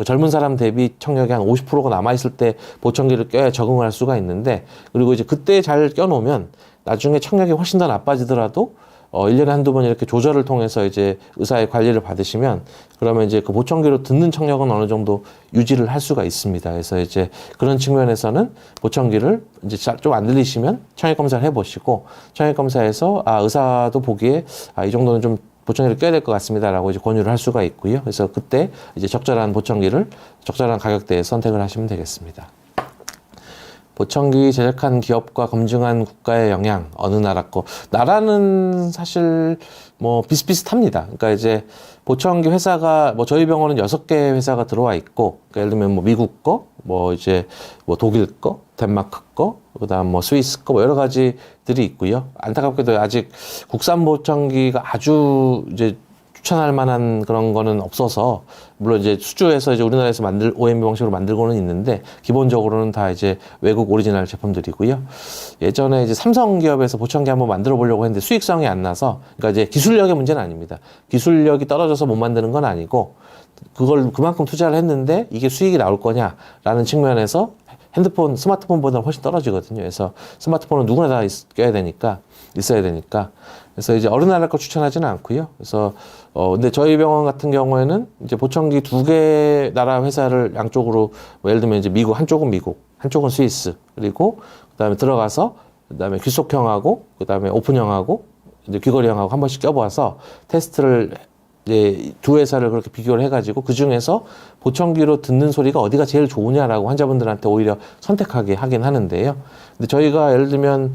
젊은 사람 대비 청력이 한 50%가 남아있을 때 보청기를 껴야 적응을 할 수가 있는데, 그리고 이제 그때 잘 껴놓으면 나중에 청력이 훨씬 더 나빠지더라도 1년에 한두 번 이렇게 조절을 통해서 이제 의사의 관리를 받으시면 그러면 이제 그 보청기로 듣는 청력은 어느 정도 유지를 할 수가 있습니다. 그래서 이제 그런 측면에서는 보청기를 이제 좀 안 들리시면 청력 검사를 해보시고, 청력 검사에서 의사도 보기에 이 정도는 좀 보청기를 껴야 될 것 같습니다라고 이제 권유를 할 수가 있고요. 그래서 그때 이제 적절한 보청기를 적절한 가격대에 선택을 하시면 되겠습니다. 보청기 제작한 기업과 검증한 국가의 영향, 어느 나라 거. 나라는 사실 뭐 비슷비슷합니다. 그러니까 이제 보청기 회사가 뭐 저희 병원은 6개 회사가 들어와 있고, 그러니까 예를 들면 뭐 미국 거, 뭐 이제 뭐 독일 거, 덴마크 거, 그다음 뭐 스위스 거, 뭐 여러 가지들이 있고요. 안타깝게도 아직 국산 보청기가 아주 이제 추천할 만한 그런 거는 없어서, 물론 이제 수주해서 이제 우리나라에서 OMB 방식으로 만들고는 있는데 기본적으로는 다 이제 외국 오리지널 제품들이고요. 예전에 이제 삼성 기업에서 보청기 한번 만들어 보려고 했는데 수익성이 안 나서, 그러니까 이제 기술력의 문제는 아닙니다. 기술력이 떨어져서 못 만드는 건 아니고 그걸 그만큼 투자를 했는데 이게 수익이 나올 거냐라는 측면에서 스마트폰보다 훨씬 떨어지거든요. 그래서 스마트폰은 누구나 다 있어야 되니까. 그래서 이제 어느 나라 거 추천하지는 않고요. 그래서 근데 저희 병원 같은 경우에는 이제 보청기 2개 나라 회사를 양쪽으로, 뭐 예를 들면 이제 한쪽은 미국, 한쪽은 스위스, 그리고 그다음에 들어가서 그다음에 귀속형하고 그다음에 오픈형하고 이제 귀걸이형하고 한 번씩 껴보아서 테스트를 이제 두 회사를 그렇게 비교를 해가지고 그 중에서 보청기로 듣는 소리가 어디가 제일 좋으냐라고 환자분들한테 오히려 선택하게 하긴 하는데요. 근데 저희가 예를 들면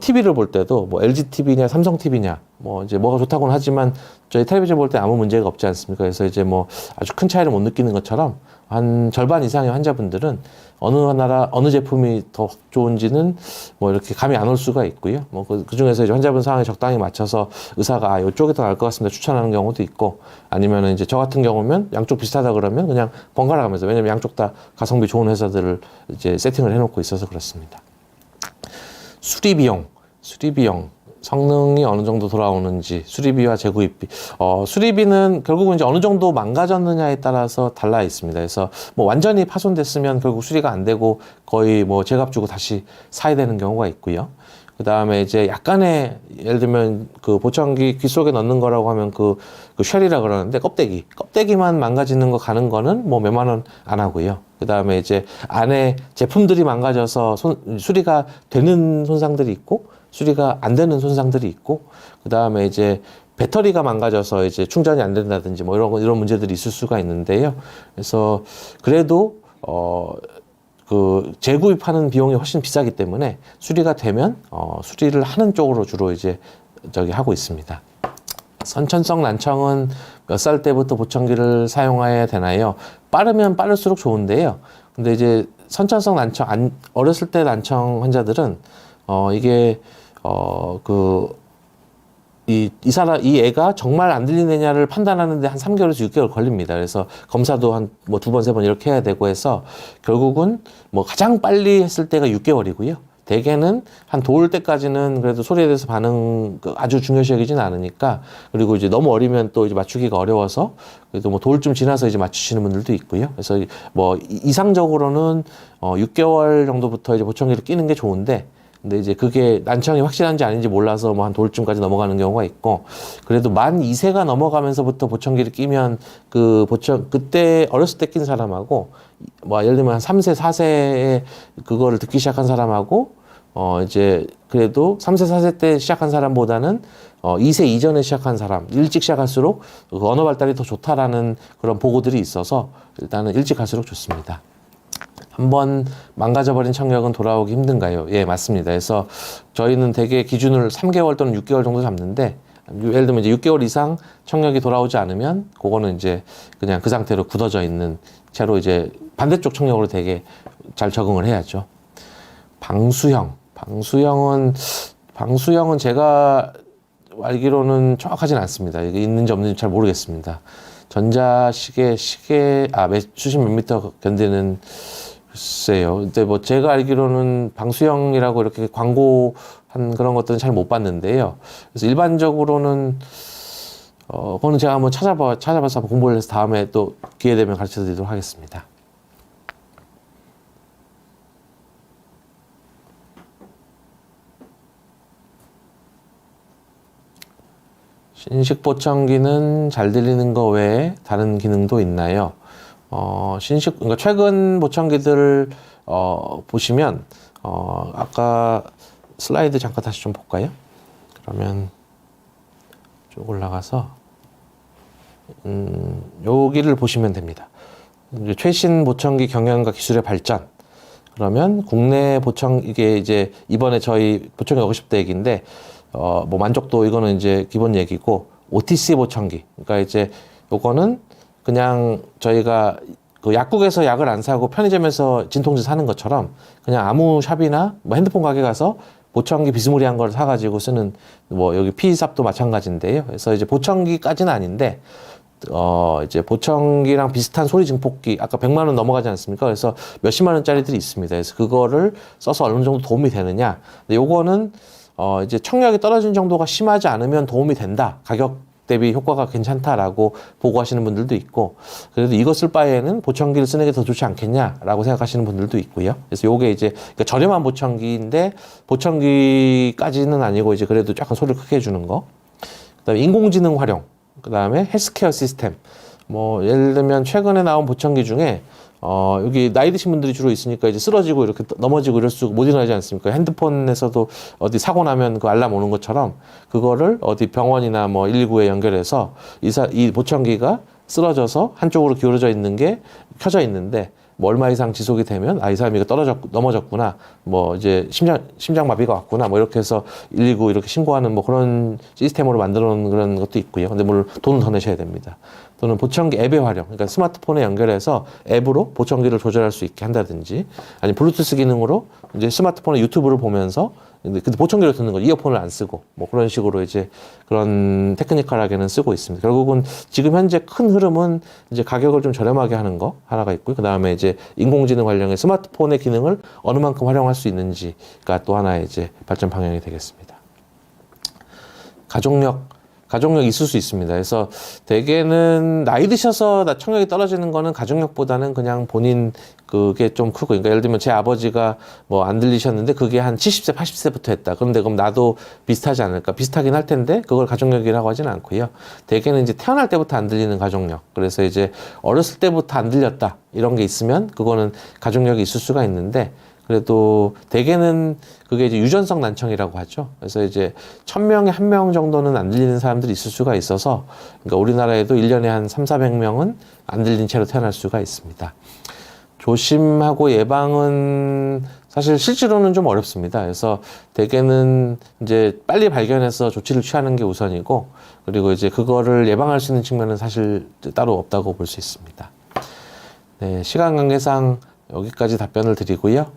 TV를 볼 때도 뭐 LG TV냐 삼성 TV냐 뭐 이제 뭐가 좋다고는 하지만 저희 텔레비전 볼 때 아무 문제가 없지 않습니까? 그래서 이제 뭐 아주 큰 차이를 못 느끼는 것처럼 한 절반 이상의 환자분들은 어느 나라 어느 제품이 더 좋은지는 뭐 이렇게 감이 안 올 수가 있고요. 뭐 그 중에서 이제 환자분 상황에 적당히 맞춰서 의사가 이쪽이 더 나을 것 같습니다 추천하는 경우도 있고, 아니면은 이제 저 같은 경우면 양쪽 비슷하다 그러면 그냥 번갈아 가면서, 왜냐면 양쪽 다 가성비 좋은 회사들을 이제 세팅을 해놓고 있어서 그렇습니다. 수리비용 성능이 어느 정도 돌아오는지, 수리비와 재구입비. 수리비는 결국은 이제 어느 정도 망가졌느냐에 따라서 달라 있습니다. 그래서 뭐 완전히 파손됐으면 결국 수리가 안 되고 거의 뭐 제값 주고 다시 사야 되는 경우가 있고요. 그 다음에 이제 약간의, 예를 들면 그 보청기 귀 속에 넣는 거라고 하면 그 쉘이라 그러는데 껍데기만 망가지는 거 가는 거는 뭐 몇만 원 안 하고요. 그 다음에 이제 안에 제품들이 망가져서 수리가 되는 손상들이 있고 수리가 안 되는 손상들이 있고, 그 다음에 이제 배터리가 망가져서 이제 충전이 안 된다든지 뭐 이런 문제들이 있을 수가 있는데요. 그래서 그래도 그 재구입하는 비용이 훨씬 비싸기 때문에 수리가 되면 수리를 하는 쪽으로 주로 이제 하고 있습니다. 선천성 난청은 몇 살 때부터 보청기를 사용해야 되나요? 빠르면 빠를수록 좋은데요. 근데 이제 선천성 난청, 어렸을 때 난청 환자들은 이게 이 애가 정말 안 들리느냐를 판단하는데 한 3개월에서 6개월 걸립니다. 그래서 검사도 한 뭐 2번, 3번 이렇게 해야 되고 해서 결국은 뭐 가장 빨리 했을 때가 6개월이고요. 대개는 한 도울 때까지는 그래도 소리에 대해서 반응 아주 중요시 여기진 않으니까, 그리고 이제 너무 어리면 또 이제 맞추기가 어려워서 그래도 뭐 도울쯤 지나서 이제 맞추시는 분들도 있고요. 그래서 뭐 이상적으로는 6개월 정도부터 이제 보청기를 끼는 게 좋은데, 근데 이제 그게 난청이 확실한지 아닌지 몰라서 뭐 한 돌쯤까지 넘어가는 경우가 있고, 그래도 만 2세가 넘어가면서부터 보청기를 끼면 그때 어렸을 때 낀 사람하고 뭐 예를 들면 한 3세, 4세에 그거를 듣기 시작한 사람하고 이제 그래도 3세, 4세 때 시작한 사람보다는 2세 이전에 시작한 사람, 일찍 시작할수록 그 언어 발달이 더 좋다라는 그런 보고들이 있어서 일단은 일찍 할수록 좋습니다. 한번 망가져버린 청력은 돌아오기 힘든가요? 예, 맞습니다. 그래서 저희는 대개 기준을 3개월 또는 6개월 정도 잡는데, 예를 들면 이제 6개월 이상 청력이 돌아오지 않으면 그거는 이제 그냥 그 상태로 굳어져 있는 채로 이제 반대쪽 청력으로 되게 잘 적응을 해야죠. 방수형은 제가 알기로는 정확하진 않습니다. 이게 있는지 없는지 잘 모르겠습니다. 전자시계 수십 몇 미터 견디는, 글쎄요. 근데 뭐 제가 알기로는 방수형이라고 이렇게 광고한 그런 것들은 잘 못 봤는데요. 그래서 일반적으로는 그거는 제가 한번 찾아봐서 한번 공부를 해서 다음에 또 기회 되면 가르쳐 드리도록 하겠습니다. 신식 보청기는 잘 들리는 거 외에 다른 기능도 있나요? 그러니까 최근 보청기들을 보시면 아까 슬라이드 잠깐 다시 좀 볼까요? 그러면 쭉 올라가서 여기를 보시면 됩니다. 이제 최신 보청기 경영과 기술의 발전. 그러면 국내 이게 이제 이번에 저희 보청기 워크숍 때 얘기인데, 뭐 만족도 이거는 이제 기본 얘기고, OTC 보청기. 그러니까 이제 요거는 그냥 저희가 그 약국에서 약을 안 사고 편의점에서 진통제 사는 것처럼 그냥 아무 샵이나 뭐 핸드폰 가게 가서 보청기 비스무리한 걸 사가지고 쓰는, 뭐 여기 P삽도 마찬가지인데요. 그래서 이제 보청기까지는 아닌데, 이제 보청기랑 비슷한 소리 증폭기, 아까 100만 원 넘어가지 않습니까? 그래서 몇십만 원짜리들이 있습니다. 그래서 그거를 써서 어느 정도 도움이 되느냐. 근데 요거는 이제 청력이 떨어진 정도가 심하지 않으면 도움이 된다. 가격 대비 효과가 괜찮다라고 보고하시는 분들도 있고, 그래도 이거 쓸 바에는 보청기를 쓰는 게 더 좋지 않겠냐라고 생각하시는 분들도 있고요. 그래서 요게 이제 그러니까 저렴한 보청기인데, 보청기까지는 아니고 이제 그래도 약간 소리를 크게 해주는 거. 그다음에 인공지능 활용. 그다음에 헬스케어 시스템. 뭐 예를 들면 최근에 나온 보청기 중에 여기 나이 드신 분들이 주로 있으니까 이제 쓰러지고 이렇게 넘어지고 이럴 수 못 일어나지 않습니까? 핸드폰에서도 어디 사고 나면 그 알람 오는 것처럼 그거를 어디 병원이나 뭐 119에 연결해서 이 보청기가 쓰러져서 한쪽으로 기울어져 있는 게 켜져 있는데, 뭐 얼마 이상 지속이 되면 이 사람이 넘어졌구나, 뭐 이제 심장마비가 왔구나, 뭐 이렇게 해서 119 이렇게 신고하는 뭐 그런 시스템으로 만들어 놓은 그런 것도 있고요. 근데 물론 돈은 더 내셔야 됩니다. 또는 보청기 앱의 활용, 그러니까 스마트폰에 연결해서 앱으로 보청기를 조절할 수 있게 한다든지, 아니면 블루투스 기능으로 이제 스마트폰에 유튜브를 보면서 근데 보청기로 듣는 거, 이어폰을 안 쓰고 뭐 그런 식으로 이제 그런 테크니컬하게는 쓰고 있습니다. 결국은 지금 현재 큰 흐름은 이제 가격을 좀 저렴하게 하는 거 하나가 있고요. 그 다음에 이제 인공지능 활용의 스마트폰의 기능을 어느 만큼 활용할 수 있는지가 또 하나의 이제 발전 방향이 되겠습니다. 가족력 있을 수 있습니다. 그래서 대개는 나이 드셔서 청력이 떨어지는 거는 가족력보다는 그냥 본인 그게 좀 크고, 그러니까 예를 들면 제 아버지가 뭐 안 들리셨는데 그게 한 70세, 80세부터 했다. 그런데 그럼 나도 비슷하지 않을까? 비슷하긴 할 텐데 그걸 가족력이라고 하지는 않고요. 대개는 이제 태어날 때부터 안 들리는 가족력. 그래서 이제 어렸을 때부터 안 들렸다, 이런 게 있으면 그거는 가족력이 있을 수가 있는데, 그래도 대개는 그게 이제 유전성 난청이라고 하죠. 그래서 이제 1000명에 1명 정도는 안 들리는 사람들이 있을 수가 있어서, 그러니까 우리나라에도 1년에 한 300~400명은 안 들린 채로 태어날 수가 있습니다. 조심하고 예방은 사실 실제로는 좀 어렵습니다. 그래서 대개는 이제 빨리 발견해서 조치를 취하는 게 우선이고, 그리고 이제 그거를 예방할 수 있는 측면은 사실 따로 없다고 볼 수 있습니다. 네, 시간 관계상 여기까지 답변을 드리고요.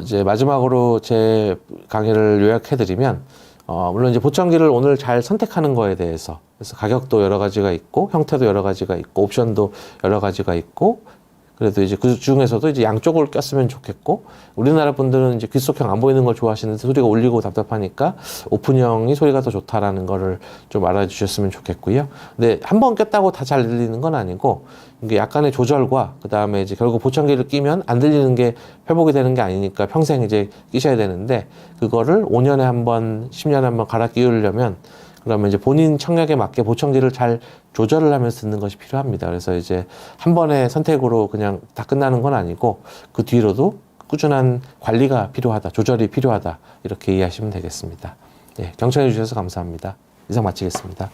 이제 마지막으로 제 강의를 요약해드리면, 물론 이제 보청기를 오늘 잘 선택하는 거에 대해서, 그래서 가격도 여러 가지가 있고, 형태도 여러 가지가 있고, 옵션도 여러 가지가 있고, 그래도 이제 그 중에서도 이제 양쪽을 꼈으면 좋겠고, 우리나라 분들은 이제 귓속형 안 보이는 걸 좋아하시는데 소리가 울리고 답답하니까 오픈형이 소리가 더 좋다라는 거를 좀 알아주셨으면 좋겠고요. 근데 한 번 꼈다고 다 잘 들리는 건 아니고, 이게 약간의 조절과 그 다음에 이제 결국 보청기를 끼면 안 들리는 게 회복이 되는 게 아니니까 평생 이제 끼셔야 되는데, 그거를 5년에 한 번, 10년에 한 번 갈아 끼우려면, 그러면 이제 본인 청력에 맞게 보청기를 잘 조절을 하면서 듣는 것이 필요합니다. 그래서 이제 한 번의 선택으로 그냥 다 끝나는 건 아니고, 그 뒤로도 꾸준한 관리가 필요하다, 조절이 필요하다, 이렇게 이해하시면 되겠습니다. 네, 경청해 주셔서 감사합니다. 이상 마치겠습니다.